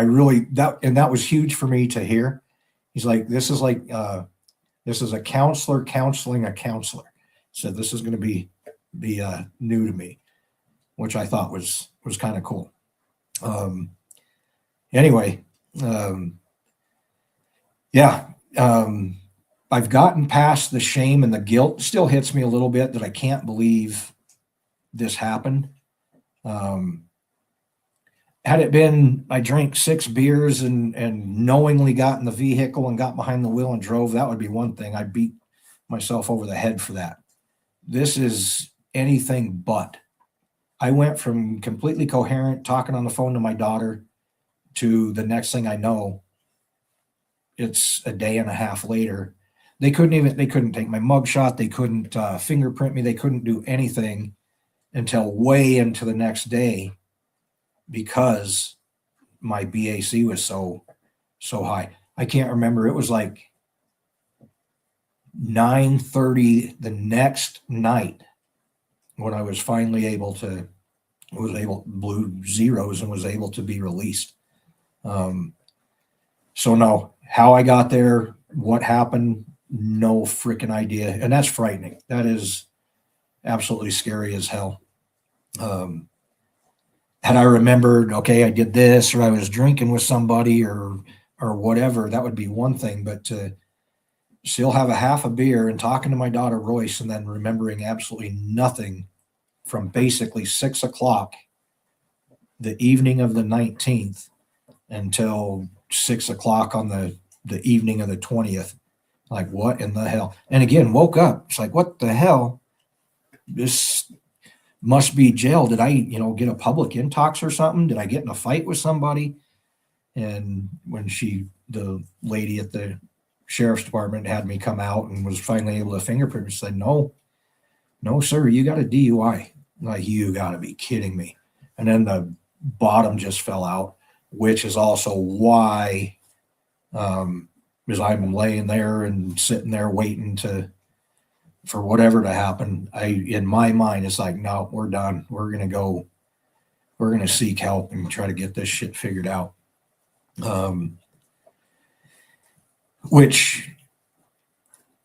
really, that was huge for me to hear. He's like, this is a counselor counseling a counselor. So this is going to be new to me, which I thought was kind of cool. Anyway, yeah, I've gotten past the shame and the guilt. It still hits me a little bit that I can't believe this happened. Had it been, I drank 6 beers and knowingly got in the vehicle and got behind the wheel and drove, that would be one thing. I beat myself over the head for that. This is anything but. I went from completely coherent, talking on the phone to my daughter, to the next thing I know, it's a day and a half later. They couldn't take my mugshot. They couldn't fingerprint me. They couldn't do anything until way into the next day because my BAC was so high. I can't remember. It was like 9:30 the next night when I was finally blew zeros and was able to be released. So no, how I got there, what happened, no freaking idea. And that's frightening. That is absolutely scary as hell. Had I remembered, okay, I did this, or I was drinking with somebody or whatever, that would be one thing. But to still have a half a beer and talking to my daughter Royce and then remembering absolutely nothing from basically 6 o'clock the evening of the 19th until 6 o'clock on the evening of the 20th. Like, what in the hell? And again, woke up. It's like, what the hell? This must be jail. Did I, get a public intox or something? Did I get in a fight with somebody? And when the lady at the sheriff's department had me come out and was finally able to fingerprint me, said, no, sir, you got a DUI. Like, you got to be kidding me. And then the bottom just fell out, which is also why, because I'm laying there and sitting there waiting for whatever to happen. In my mind, it's like, no, we're done. We're going to seek help and try to get this shit figured out. Which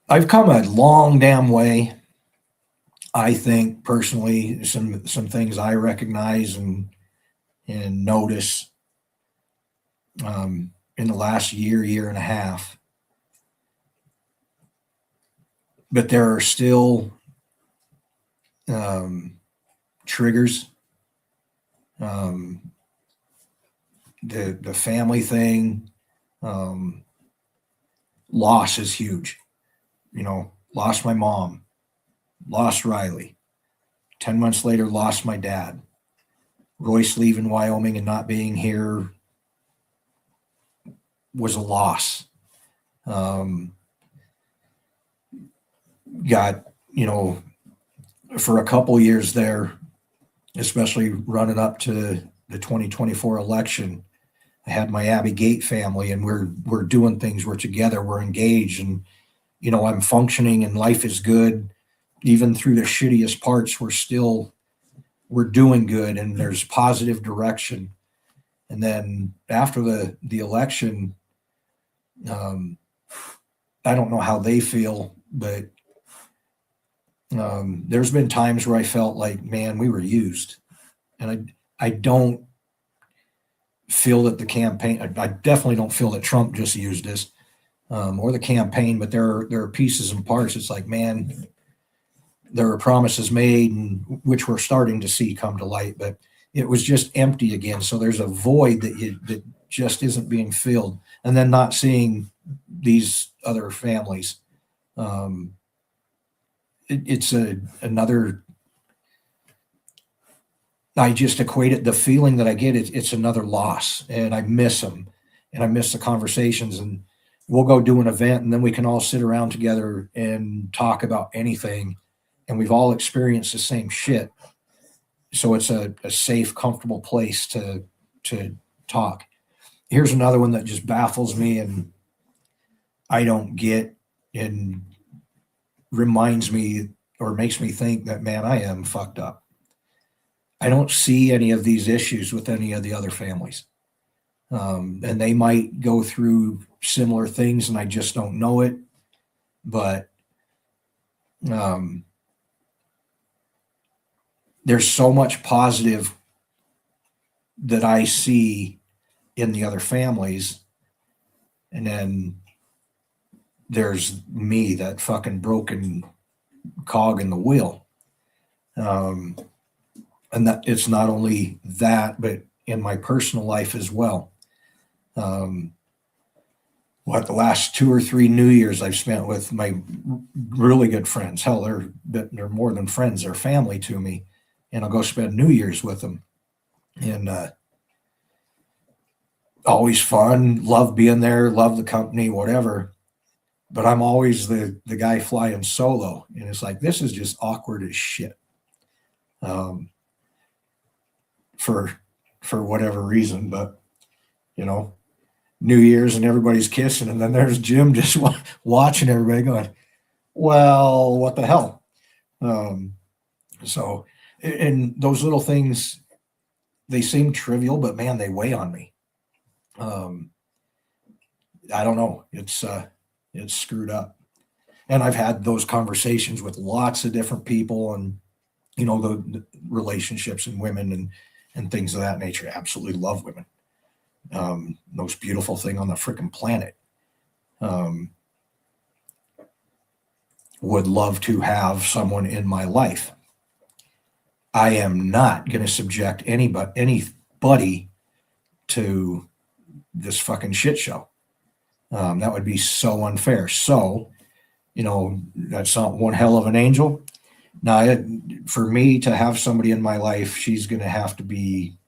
I've come a long damn way. I think personally, some things I recognize and notice in the last year and a half. But there are still triggers. The family thing, loss is huge. Lost my mom, lost Riley. 10 months later, lost my dad. Royce leaving Wyoming and not being here was a loss. Got, for a couple years there, especially running up to the 2024 election, I had my Abbey Gate family, and we're doing things. We're together. We're engaged, and I'm functioning, and life is good. Even through the shittiest parts, we're doing good, and there's positive direction. And then after the election, I don't know how they feel, but there's been times where I felt like, man, we were used. And I don't feel that the campaign, I definitely don't feel that Trump just used us or the campaign, but there are pieces and parts. It's like, man, there are promises made, and which we're starting to see come to light, but it was just empty again. So there's a void that just isn't being filled. And then not seeing these other families. It's another, I just equate it, the feeling that I get, it's another loss, and I miss them, and I miss the conversations, and we'll go do an event, and then we can all sit around together and talk about anything, and we've all experienced the same shit. So it's a safe, comfortable place to talk. Here's another one that just baffles me, and I don't get, and reminds me or makes me think that, man, I am fucked up. I don't see any of these issues with any of the other families. And they might go through similar things and I just don't know it. But there's so much positive that I see in the other families. And then there's me, that fucking broken cog in the wheel. And that it's not only that, but in my personal life as well. The last 2 or 3 New Years I've spent with my really good friends. Hell, they're more than friends; they're family to me. And I'll go spend New Year's with them, and always fun. Love being there. Love the company. Whatever. But I'm always the guy flying solo, and it's like this is just awkward as shit. For whatever reason, but New Year's and everybody's kissing, and then there's Jim just watching everybody going, well, what the hell? So, and those little things, they seem trivial, but man, they weigh on me. I don't know. It's screwed up. And I've had those conversations with lots of different people and, the relationships and women and things of that nature. I absolutely love women. Most beautiful thing on the freaking planet. Would love to have someone in my life. I am not going to subject anybody to this fucking shit show. That would be so unfair. So, that's not one hell of an angel. Now, for me to have somebody in my life, she's going to have to be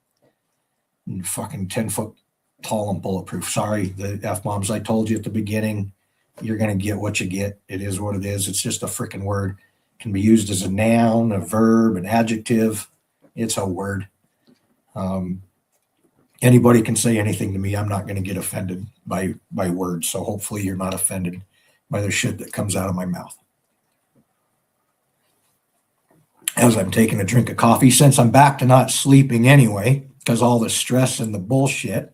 fucking 10 foot tall and bulletproof. Sorry, the F-bombs I told you at the beginning, you're going to get what you get. It is what it is. It's just a freaking word. It can be used as a noun, a verb, an adjective. It's a word. Anybody can say anything to me. I'm not going to get offended by words. So hopefully you're not offended by the shit that comes out of my mouth. As I'm taking a drink of coffee, since I'm back to not sleeping anyway, because all the stress and the bullshit,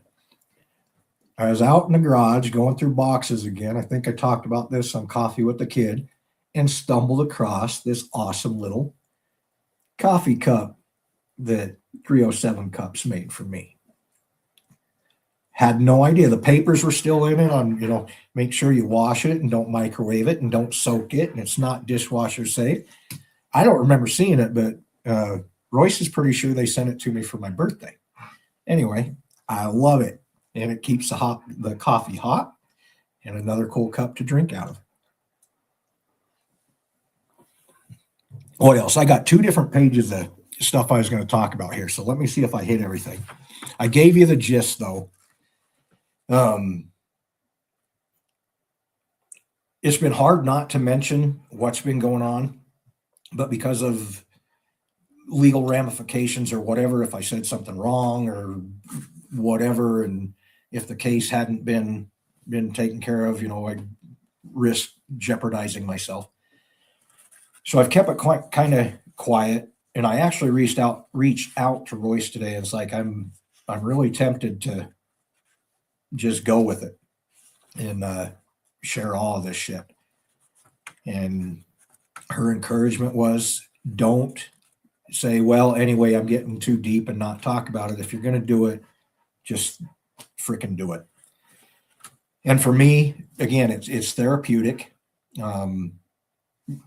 I was out in the garage going through boxes again. I think I talked about this on Coffee with the Kid, and stumbled across this awesome little coffee cup that 307 Cups made for me. Had no idea. The papers were still in it on, make sure you wash it and don't microwave it and don't soak it, and it's not dishwasher safe. I don't remember seeing it, but Royce is pretty sure they sent it to me for my birthday. Anyway, I love it. And it keeps the coffee hot and another cool cup to drink out of. What else? I got 2 different pages of stuff I was going to talk about here. So let me see if I hit everything. I gave you the gist, though. It's been hard not to mention what's been going on, but because of legal ramifications or whatever, if I said something wrong or whatever, and if the case hadn't been taken care of, I'd risk jeopardizing myself. So I've kept it quite kind of quiet, and I actually reached out to Royce today. And it's like I'm really tempted to just go with it and share all of this shit. And her encouragement was, don't say, well, anyway, I'm getting too deep, and not talk about it. If you're going to do it, just freaking do it. And for me, again, it's therapeutic.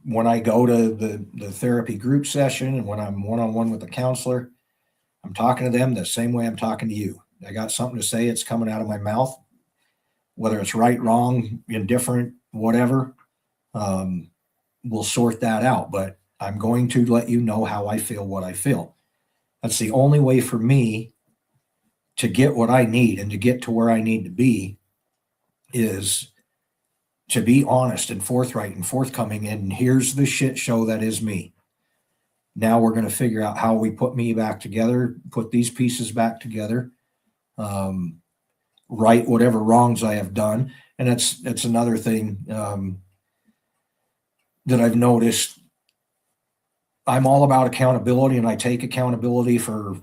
When I go to the therapy group session and when I'm one-on-one with the counselor, I'm talking to them the same way I'm talking to you. I got something to say, it's coming out of my mouth, whether it's right, wrong, indifferent, whatever. We'll sort that out, but I'm going to let you know how I feel, what I feel. That's the only way for me to get what I need and to get to where I need to be, is to be honest and forthright and forthcoming. And here's the shit show that is me. Now we're going to figure out how we put me back together, put these pieces back together, right whatever wrongs I have done. And that's another thing that I've noticed I'm all about accountability, and I take accountability for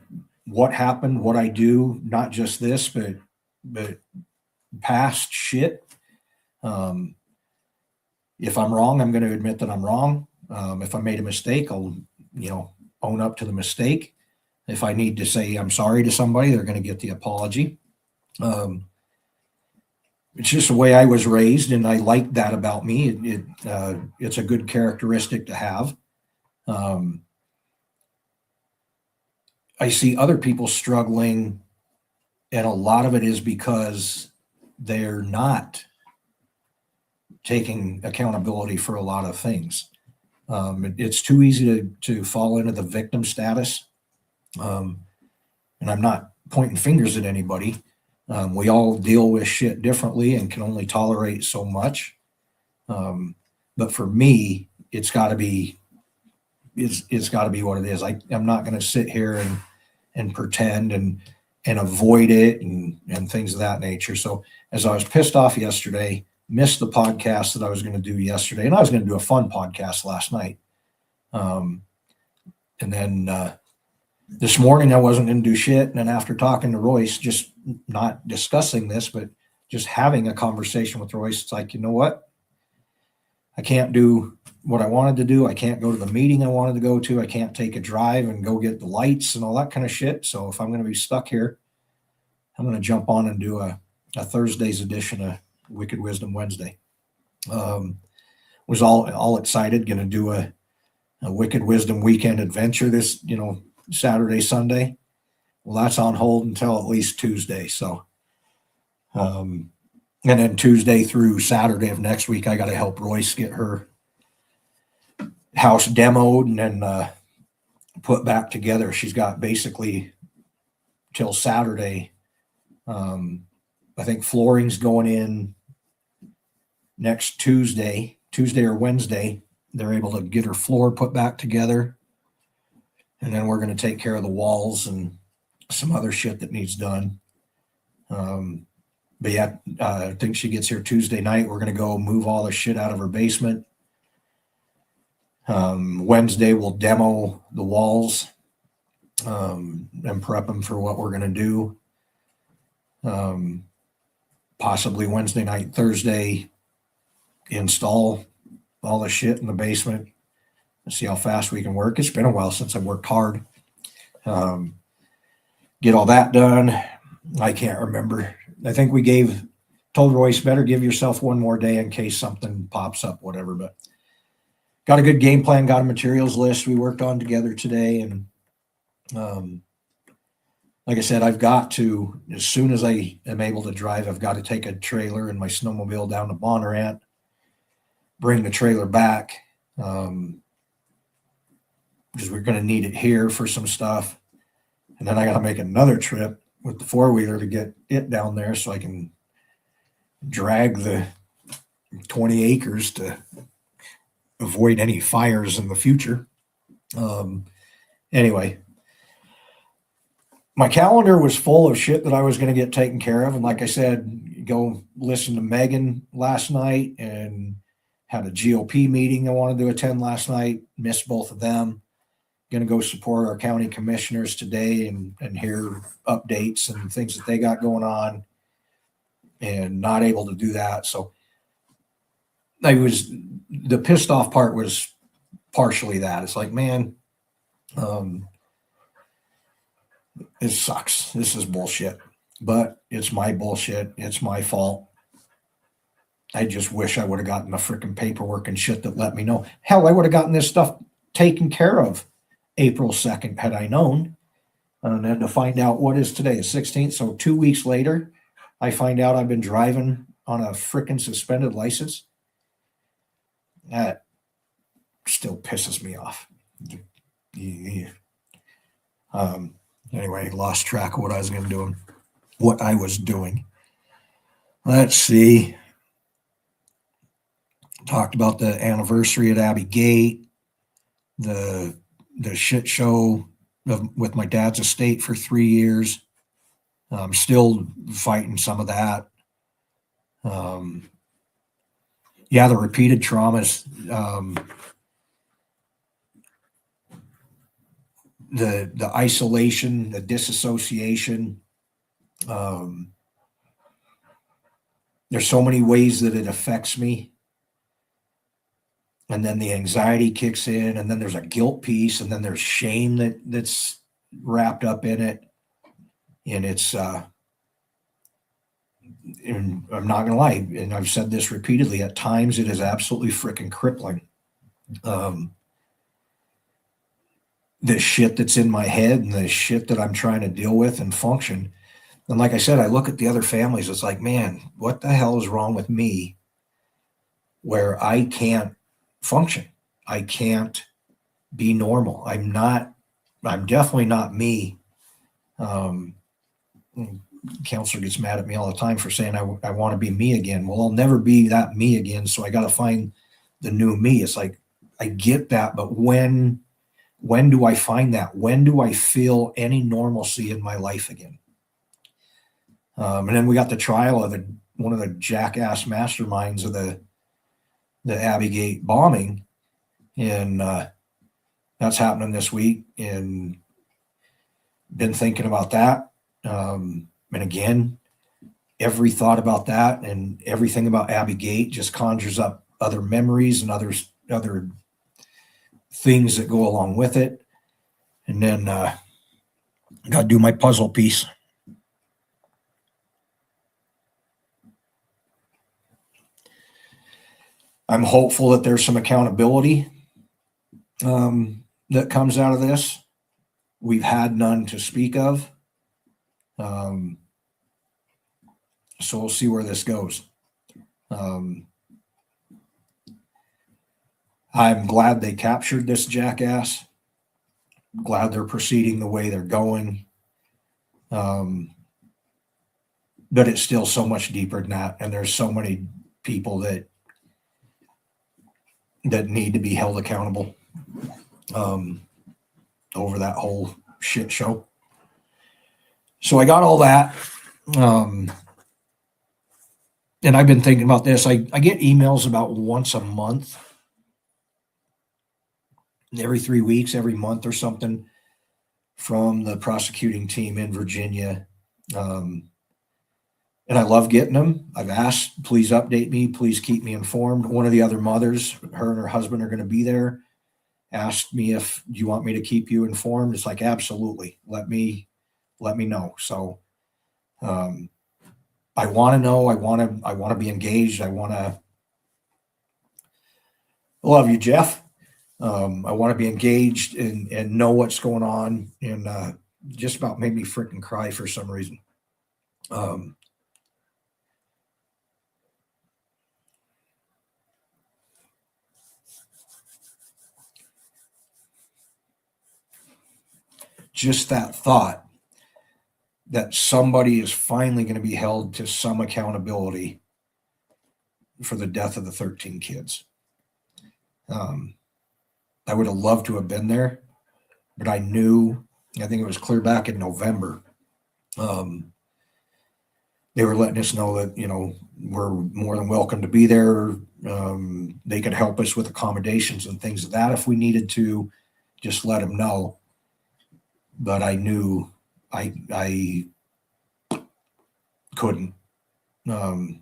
what happened, what I do, not just this, but past shit. If I'm wrong, I'm going to admit that I'm wrong. If I made a mistake, I'll, own up to the mistake. If I need to say I'm sorry to somebody, they're going to get the apology. It's just the way I was raised, and I like that about me. It's a good characteristic to have. I see other people struggling, and a lot of it is because they're not taking accountability for a lot of things. It's too easy to fall into the victim status. And I'm not pointing fingers at anybody. We all deal with shit differently and can only tolerate so much. But for me, it's got to be what it is. I'm not going to sit here and pretend and avoid it and things of that nature. So as I was pissed off yesterday, missed the podcast that I was going to do yesterday, and I was going to do a fun podcast last night. And then this morning I wasn't going to do shit. And then after talking to Royce, just not discussing this, but just having a conversation with Royce, it's like, you know what? I can't do what I wanted to do. I can't go to the meeting I wanted to go to. I can't take a drive and go get the lights and all that kind of shit. So if I'm going to be stuck here, I'm going to jump on and do a Thursday's edition of Wicked Wisdom Wednesday. Was all excited, going to do a Wicked Wisdom weekend adventure this, Saturday, Sunday. Well, that's on hold until at least Tuesday. So, and then Tuesday through Saturday of next week, I got to help Royce get her house demoed and then put back together. She's got basically till Saturday. I think flooring's going in next Tuesday or Wednesday. They're able to get her floor put back together. And then we're going to take care of the walls and some other shit that needs done. But yeah, I think she gets here Tuesday night. We're going to go move all the shit out of her basement. Wednesday, we'll demo the walls and prep them for what we're going to do. Possibly Wednesday night, Thursday, install all the shit in the basement and see how fast we can work. It's been a while since I worked hard. Get all that done. I can't remember. I think we told Royce, better give yourself one more day in case something pops up, whatever. But got a good game plan, got a materials list we worked on together today. And like I said, I've got to, as soon as I am able to drive, I've got to take a trailer and my snowmobile down to Bonnarant, bring the trailer back, because we're going to need it here for some stuff. And then I got to make another trip with the four-wheeler to get it down there so I can drag the 20 acres to avoid any fires in the future. Anyway, my calendar was full of shit that I was going to get taken care of. And like I said, go listen to Megan last night and had a GOP meeting I wanted to attend last night, missed both of them. Going to go support our county commissioners today and hear updates and things that they got going on, and not able to do that. So the pissed off part was partially that. It's like, man, it sucks. This is bullshit, but it's my bullshit. It's my fault. I just wish I would have gotten the freaking paperwork and shit that let me know. Hell, I would have gotten this stuff taken care of April 2nd had I known. And then to find out, what is today, the 16th? So 2 weeks later, I find out I've been driving on a freaking suspended license. That still pisses me off. Anyway, lost track of what I was going to do and what I was doing. Let's see. Talked about the anniversary at Abbey Gate, the shit show with my dad's estate for 3 years. I'm still fighting some of that. The repeated traumas. the isolation, the disassociation. There's so many ways that it affects me. And then the anxiety kicks in, and then there's a guilt piece, and then there's shame that's wrapped up in it. And it's and I'm not gonna lie, and I've said this repeatedly, at times it is absolutely freaking crippling. The shit that's in my head and the shit that I'm trying to deal with and function. And like I said, I look at the other families, it's like, man, what the hell is wrong with me where I can't function? I can't be normal. I'm definitely not me. Counselor gets mad at me all the time for saying I want to be me again. Well, I'll never be that me again. So I got to find the new me. It's like, I get that, but when do I find that? When do I feel any normalcy in my life again? And then we got the trial of one of the jackass masterminds of the Abbey Gate bombing. And that's happening this week. And been thinking about that. And again, every thought about that and everything about Abbey Gate just conjures up other memories and other things that go along with it. And then I got to do my puzzle piece. I'm hopeful that there's some accountability that comes out of this. We've had none to speak of. So we'll see where this goes. I'm glad they captured this jackass. Glad they're proceeding the way they're going. But it's still so much deeper than that. And there's so many people that need to be held accountable over that whole shit show. So I got all that. And I've been thinking about this. I get emails about once a month, every 3 weeks, every month or something, from the prosecuting team in Virginia. And I love getting them. I've asked, please update me, please keep me informed. One of the other mothers, her and her husband are going to be there, asked me if you want me to keep you informed. It's like, absolutely. Let me know. So I want to know. I want to be engaged. I love you, Jeff. I want to be engaged and know what's going on, and just about made me freaking cry for some reason. Just that thought that somebody is finally going to be held to some accountability for the death of the 13 kids. I would have loved to have been there, but I think it was clear back in November. They were letting us know that, we're more than welcome to be there. They could help us with accommodations and things of that if we needed to. Just let them know. But I knew I couldn't. I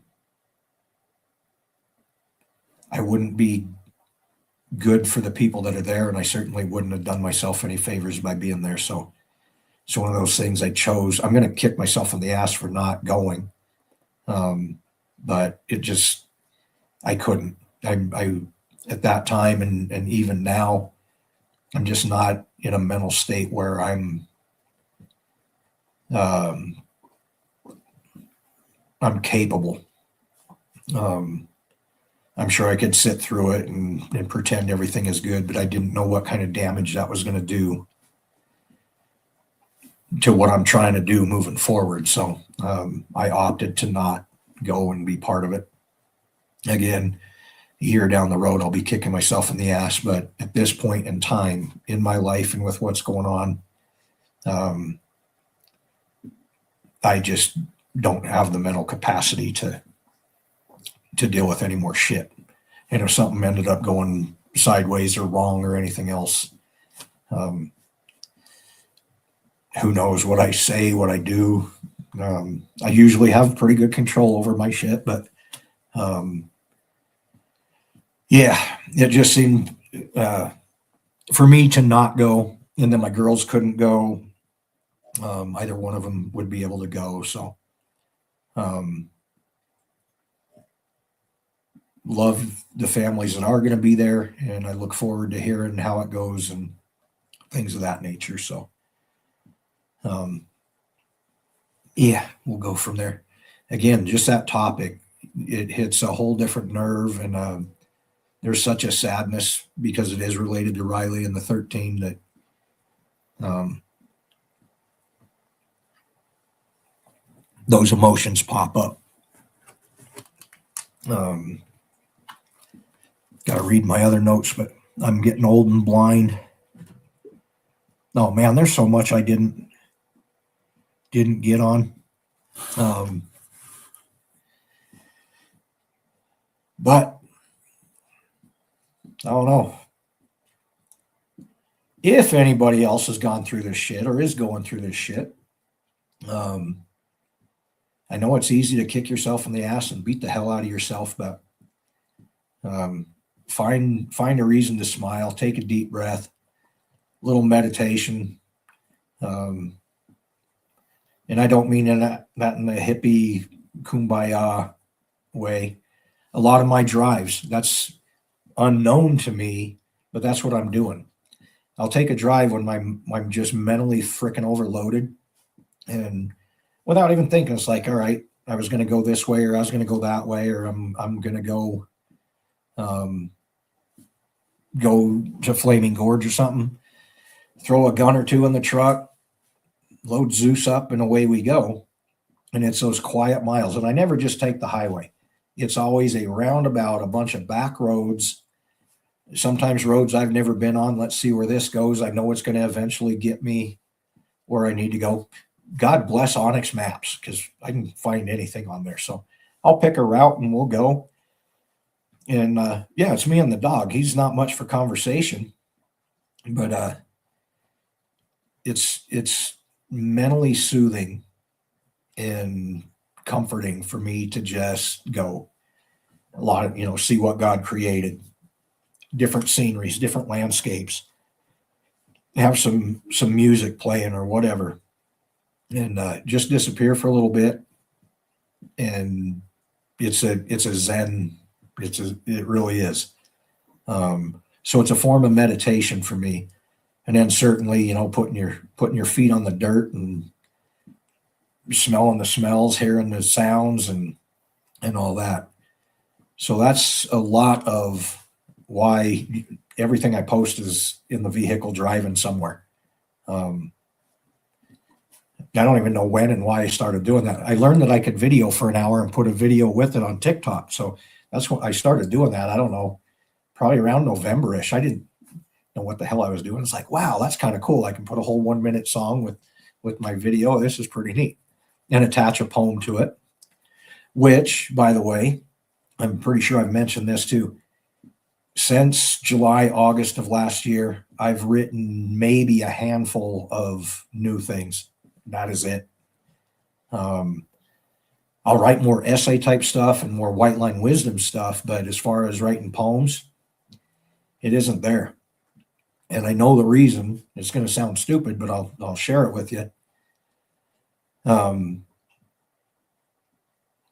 wouldn't be good for the people that are there, and I certainly wouldn't have done myself any favors by being there. So it's one of those things I chose. I'm going to kick myself in the ass for not going. But I couldn't. I at that time and even now, I'm just not in a mental state where I'm capable. I'm sure I could sit through it and pretend everything is good, but I didn't know what kind of damage that was going to do to what I'm trying to do moving forward. So I opted to not go and be part of it. Again, a year down the road, I'll be kicking myself in the ass. But at this point in time in my life and with what's going on, I just don't have the mental capacity to deal with any more shit. And if something ended up going sideways or wrong or anything else, who knows what I say, what I do. I usually have pretty good control over my shit, but yeah, it just seemed for me to not go, and then my girls couldn't go. Either one of them would be able to go. So, love the families that are going to be there, and I look forward to hearing how it goes and things of that nature. So, yeah, we'll go from there. Again, just that topic, it hits a whole different nerve, and there's such a sadness because it is related to Riley and the 13 that those emotions pop up. Got to read my other notes, but I'm getting old and blind. Oh man, there's so much I didn't get on. But I don't know if anybody else has gone through this shit or is going through this shit. I know it's easy to kick yourself in the ass and beat the hell out of yourself, but find a reason to smile, take a deep breath, little meditation. And I don't mean that in the hippie kumbaya way. A lot of my drives, that's unknown to me, but that's what I'm doing. I'll take a drive when I'm just mentally freaking overloaded, and without even thinking, it's like, all right, I was going to go this way, or I was going to go that way, or I'm going to go to Flaming Gorge or something. Throw a gun or two in the truck, load Zeus up, and away we go. And it's those quiet miles, and I never just take the highway. It's always a roundabout, a bunch of back roads, sometimes roads I've never been on. Let's see where this goes. I know it's going to eventually get me where I need to go. God bless Onyx Maps, because I can find anything on there. So I'll pick a route and we'll go. And yeah, it's me and the dog. He's not much for conversation, but it's mentally soothing and comforting for me to just go a lot of, see what God created, different sceneries, different landscapes, have some music playing or whatever, and just disappear for a little bit. And it's a Zen. It really is. So it's a form of meditation for me. And then certainly, putting your feet on the dirt and smelling the smells, hearing the sounds, and all that. So that's a lot of why everything I post is in the vehicle driving somewhere. I don't even know when and why I started doing that. I learned that I could video for an hour and put a video with it on TikTok. So that's when I started doing that. I don't know, probably around November-ish. I didn't know what the hell I was doing. It's like, wow, that's kind of cool. I can put a whole 1 minute song with my video. This is pretty neat. And attach a poem to it, which, by the way, I'm pretty sure I've mentioned this too. Since July, August of last year, I've written maybe a handful of new things. That is it. I'll write more essay type stuff and more white line wisdom stuff, but as far as writing poems, it isn't there. And I know the reason. It's going to sound stupid, but I'll share it with you. A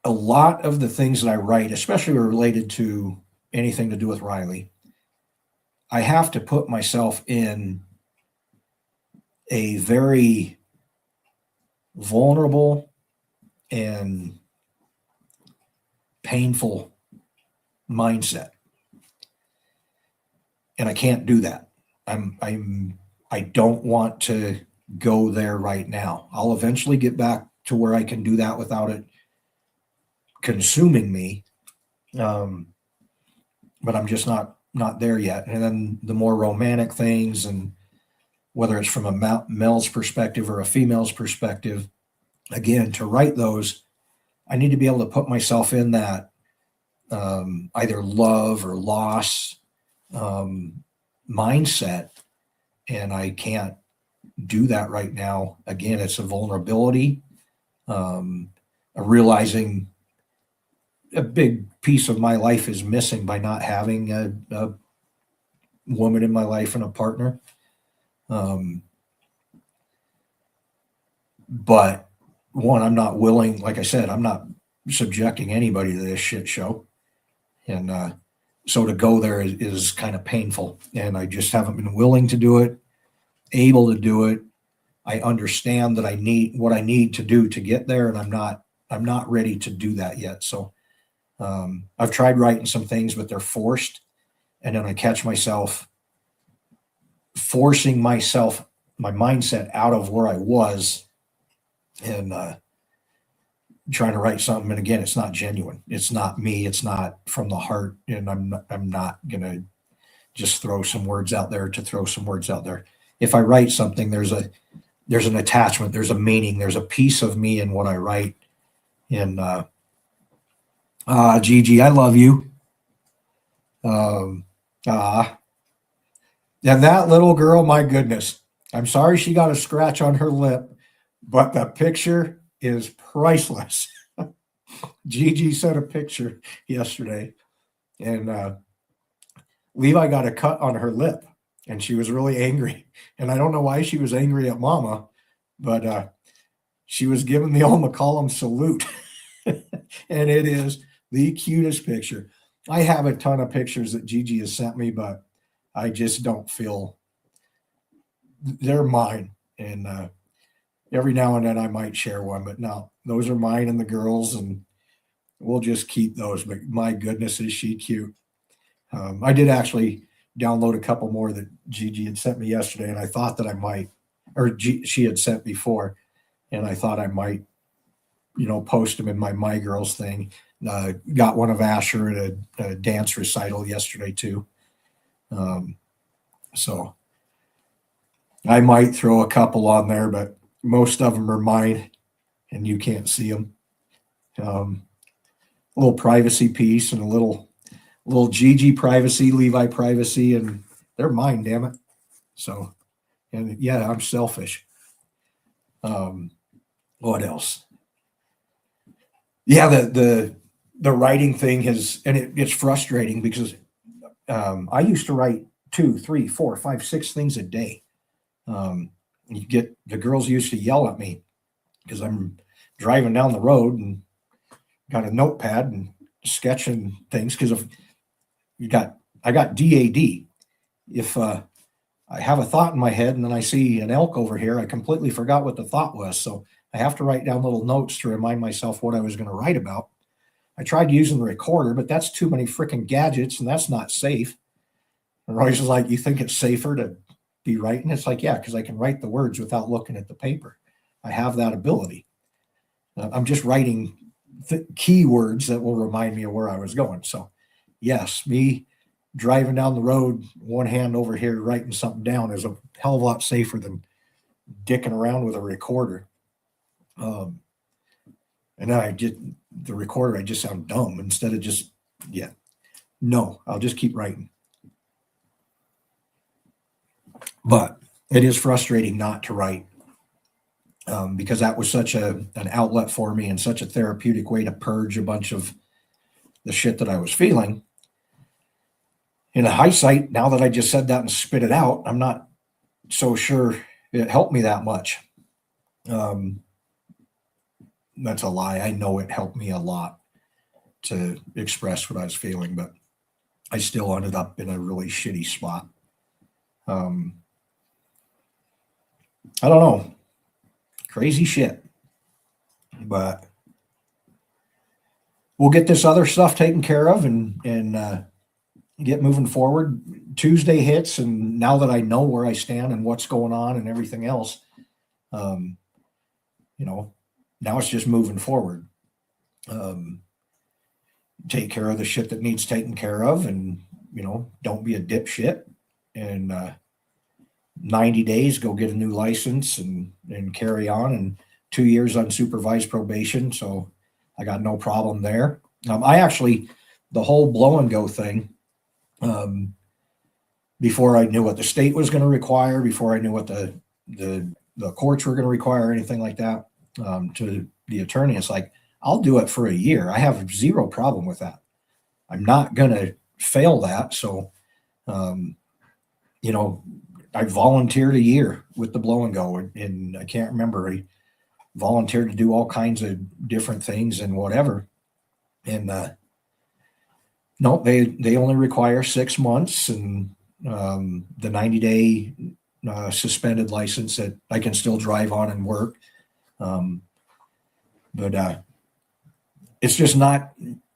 lot of the things that I write, especially related to anything to do with Riley, I have to put myself in a very vulnerable and painful mindset. And I can't do that. I don't want to go there right now. I'll eventually get back to where I can do that without it consuming me. But I'm just not there yet. And then the more romantic things, and whether it's from a male's perspective or a female's perspective, again, to write those, I need to be able to put myself in that either love or loss mindset. And I can't do that right now. Again, it's a vulnerability, a realizing a big piece of my life is missing by not having a woman in my life and a partner. But one, I'm not willing, like I said, I'm not subjecting anybody to this shit show. And so to go there is kind of painful. And I just haven't been willing to do it, able to do it. I understand that I need what I need to do to get there, and I'm not ready to do that yet. So I've tried writing some things, but they're forced. And then I catch myself forcing my mindset out of where I was and trying to write something. And again, it's not genuine. It's not me. It's not from the heart. And I'm not going to just throw some words out there to throw some words out there. If I write something, there's an attachment, there's a meaning, there's a piece of me in what I write. And Gigi, I love you. And that little girl, my goodness, I'm sorry she got a scratch on her lip, but the picture is priceless. Gigi sent a picture yesterday, and Levi got a cut on her lip, and she was really angry. And I don't know why she was angry at Mama, but she was giving the old McCollum salute. And it is the cutest picture. I have a ton of pictures that Gigi has sent me, but I just don't feel they're mine. And every now and then I might share one, but no, those are mine and the girls, and we'll just keep those. But my goodness, is she cute. I did actually download a couple more that Gigi had sent me yesterday, and I thought that I might, or she had sent before, and I thought I might, post them in my girls thing. Got one of Asher at a dance recital yesterday too. So I might throw a couple on there, but most of them are mine and you can't see them. A little privacy piece and a little Gigi privacy, Levi privacy, and they're mine, damn it. So, and yeah, I'm selfish. What else? Yeah, the writing thing it's frustrating because I used to write 2, 3, 4, 5, 6 things a day. The girls used to yell at me because I'm driving down the road and got a notepad and sketching things because I got DAD. If I have a thought in my head and then I see an elk over here, I completely forgot what the thought was. So I have to write down little notes to remind myself what I was going to write about. I tried using the recorder, but that's too many freaking gadgets and that's not safe. And Royce is like, you think it's safer to be writing? It's like, yeah, because I can write the words without looking at the paper. I have that ability. I'm just writing keywords that will remind me of where I was going. So yes, me driving down the road, one hand over here, writing something down is a hell of a lot safer than dicking around with a recorder. And then I just sound dumb instead of just, no, I'll just keep writing. But it is frustrating not to write because that was such an outlet for me and such a therapeutic way to purge a bunch of the shit that I was feeling. In hindsight, now that I just said that and spit it out, I'm not so sure it helped me that much. That's a lie. I know it helped me a lot to express what I was feeling, but I still ended up in a really shitty spot. I don't know. Crazy shit. But we'll get this other stuff taken care of and get moving forward. Tuesday hits, and now that I know where I stand and what's going on and everything else, now it's just moving forward. Take care of the shit that needs taken care of, and don't be a dipshit. And 90 days, go get a new license and carry on. And 2 years unsupervised probation, so I got no problem there. I actually, the whole blow and go thing, before I knew what the state was going to require, before I knew what the the courts were going to require anything like that to the attorney. It's like, I'll do it for a year. I have zero problem with that. I'm not going to fail that. So, you know, I volunteered a year with the Blow and Go, and I can't remember. I volunteered to do all kinds of different things and whatever. And no, they only require 6 months and the 90-day suspended license that I can still drive on and work. But it's just not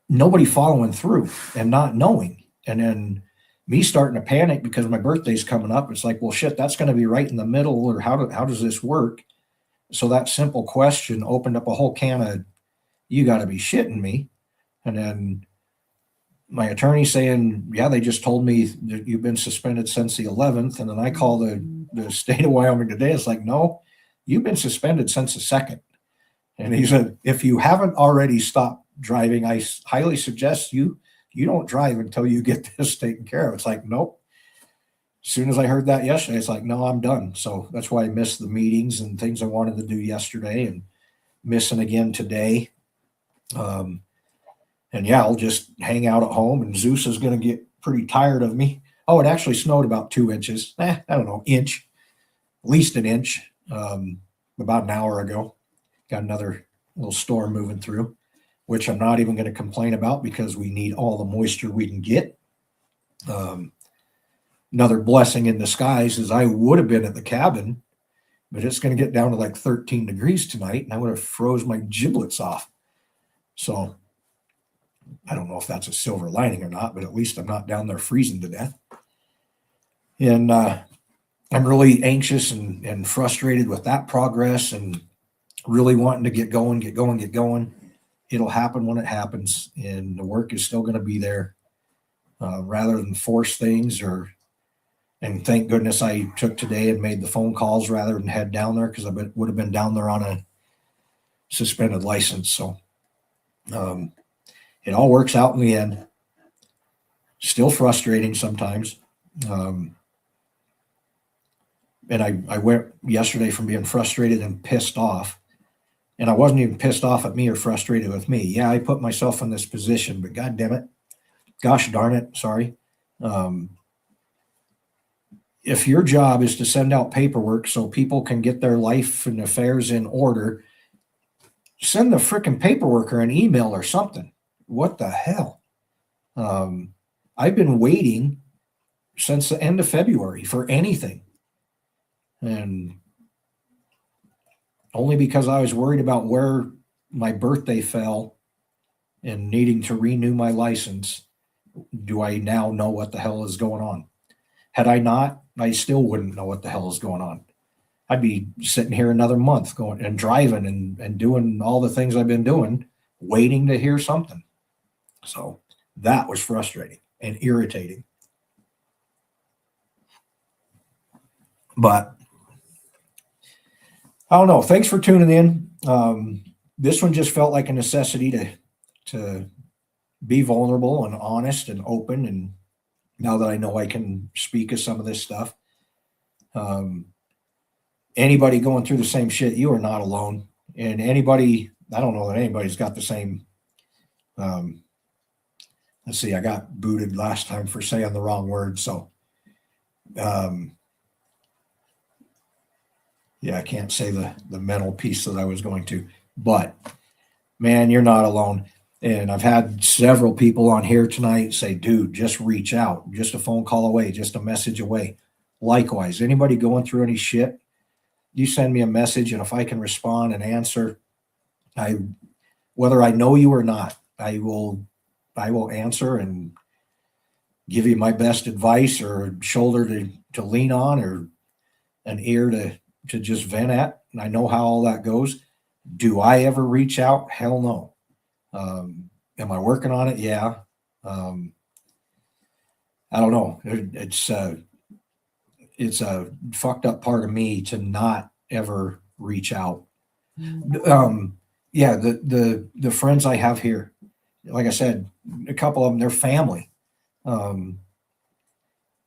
nobody following through and not knowing. And then me starting to panic because my birthday's coming up. It's like, well, shit, that's going to be right in the middle, or how does this work? So that simple question opened up a whole can of, you got to be shitting me. And then my attorney saying, yeah, they just told me that you've been suspended since the 11th. And then I call the state of Wyoming today. It's like, no, you've been suspended since the 2nd. And he said, if you haven't already stopped driving, I highly suggest you don't drive until you get this taken care of. It's like, nope. As soon as I heard that yesterday, it's like, no, I'm done. So that's why I missed the meetings and things I wanted to do yesterday, and missing again today. And yeah, I'll just hang out at home, and Zeus is going to get pretty tired of me. Oh, it actually snowed about 2 inches. I don't know, inch, at least an inch, about an hour ago. Got another little storm moving through, which I'm not even going to complain about because we need all the moisture we can get. Another blessing in disguise is I would have been at the cabin, but it's going to get down to like 13 degrees tonight, and I would have froze my giblets off. So I don't know if that's a silver lining or not, but at least I'm not down there freezing to death. And I'm really anxious and frustrated with that progress, and really wanting to get going. It'll happen when it happens, and the work is still going to be there, rather than force things. And thank goodness I took today and made the phone calls rather than head down there, because I would have been down there on a suspended license. So it all works out in the end. Still frustrating sometimes. And I went yesterday from being frustrated and pissed off. And I wasn't even pissed off at me or frustrated with me. Yeah, I put myself in this position, but God damn it. Gosh darn it. Sorry. If your job is to send out paperwork so people can get their life and affairs in order, send the freaking paperwork or an email or something. What the hell? I've been waiting since the end of February for anything. And only because I was worried about where my birthday fell and needing to renew my license, do I now know what the hell is going on. Had I not, I still wouldn't know what the hell is going on. I'd be sitting here another month going and driving and doing all the things I've been doing, waiting to hear something. So that was frustrating and irritating. But I don't know. Thanks for tuning in. This one just felt like a necessity to be vulnerable and honest and open. And now that I know I can speak of some of this stuff, anybody going through the same shit, you are not alone. And anybody, I don't know that anybody's got the same. Let's see, I got booted last time for saying the wrong word. So, yeah, I can't say the mental piece that I was going to, but man, you're not alone. And I've had several people on here tonight say, dude, just reach out, just a phone call away, just a message away. Likewise, anybody going through any shit, you send me a message, and if I can respond and answer, whether I know you or not, I will answer and give you my best advice, or a shoulder to lean on, or an ear to just vent at. And I know how all that goes. Do I ever reach out? Hell no. Am I working on it? Yeah. I don't know. It's a fucked up part of me to not ever reach out. Yeah, the friends I have here, like I said, a couple of them, they're family.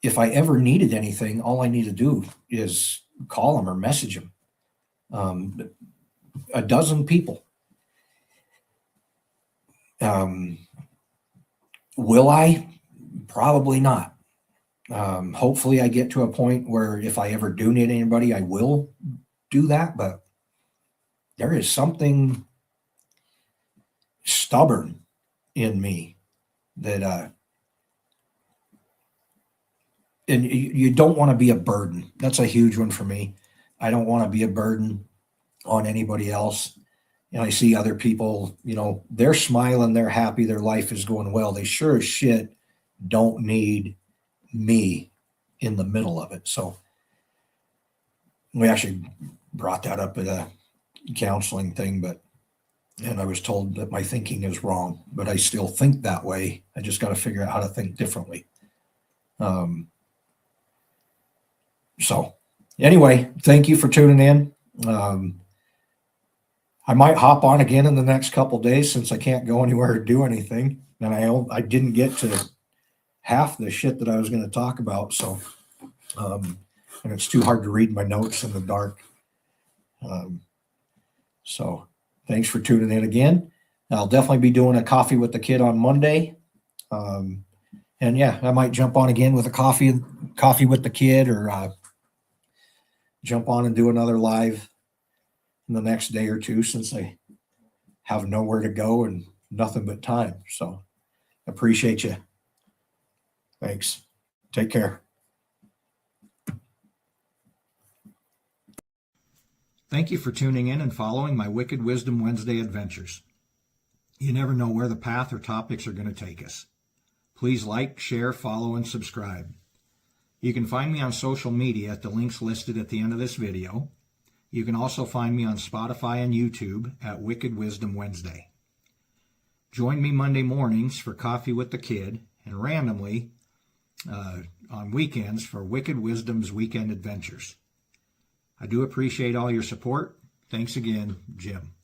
If I ever needed anything, all I need to do is call them or message them. A dozen people. Will I? Probably not. Hopefully I get to a point where if I ever do need anybody, I will do that. But there is something stubborn in me that, and you don't want to be a burden. That's a huge one for me. I don't want to be a burden on anybody else. And I see other people, they're smiling, they're happy, their life is going well. They sure as shit don't need me in the middle of it. So we actually brought that up at a counseling thing, and I was told that my thinking is wrong, but I still think that way. I just got to figure out how to think differently. So anyway, thank you for tuning in. I might hop on again in the next couple of days since I can't go anywhere or do anything. And I didn't get to half the shit that I was going to talk about. So, and it's too hard to read my notes in the dark. So thanks for tuning in again. I'll definitely be doing a coffee with the kid on Monday. And yeah, I might jump on again with a coffee with the kid, or jump on and do another live in the next day or two, since I have nowhere to go and nothing but time. So appreciate you. Thanks. Take care. Thank you for tuning in and following my Wicked Wisdom Wednesday adventures. You never know where the path or topics are going to take us. Please like, share, follow, and subscribe. You can find me on social media at the links listed at the end of this video. You can also find me on Spotify and YouTube at Wicked Wisdom Wednesday. Join me Monday mornings for Coffee with the Kid, and randomly on weekends for Wicked Wisdom's Weekend Adventures. I do appreciate all your support. Thanks again, Jim.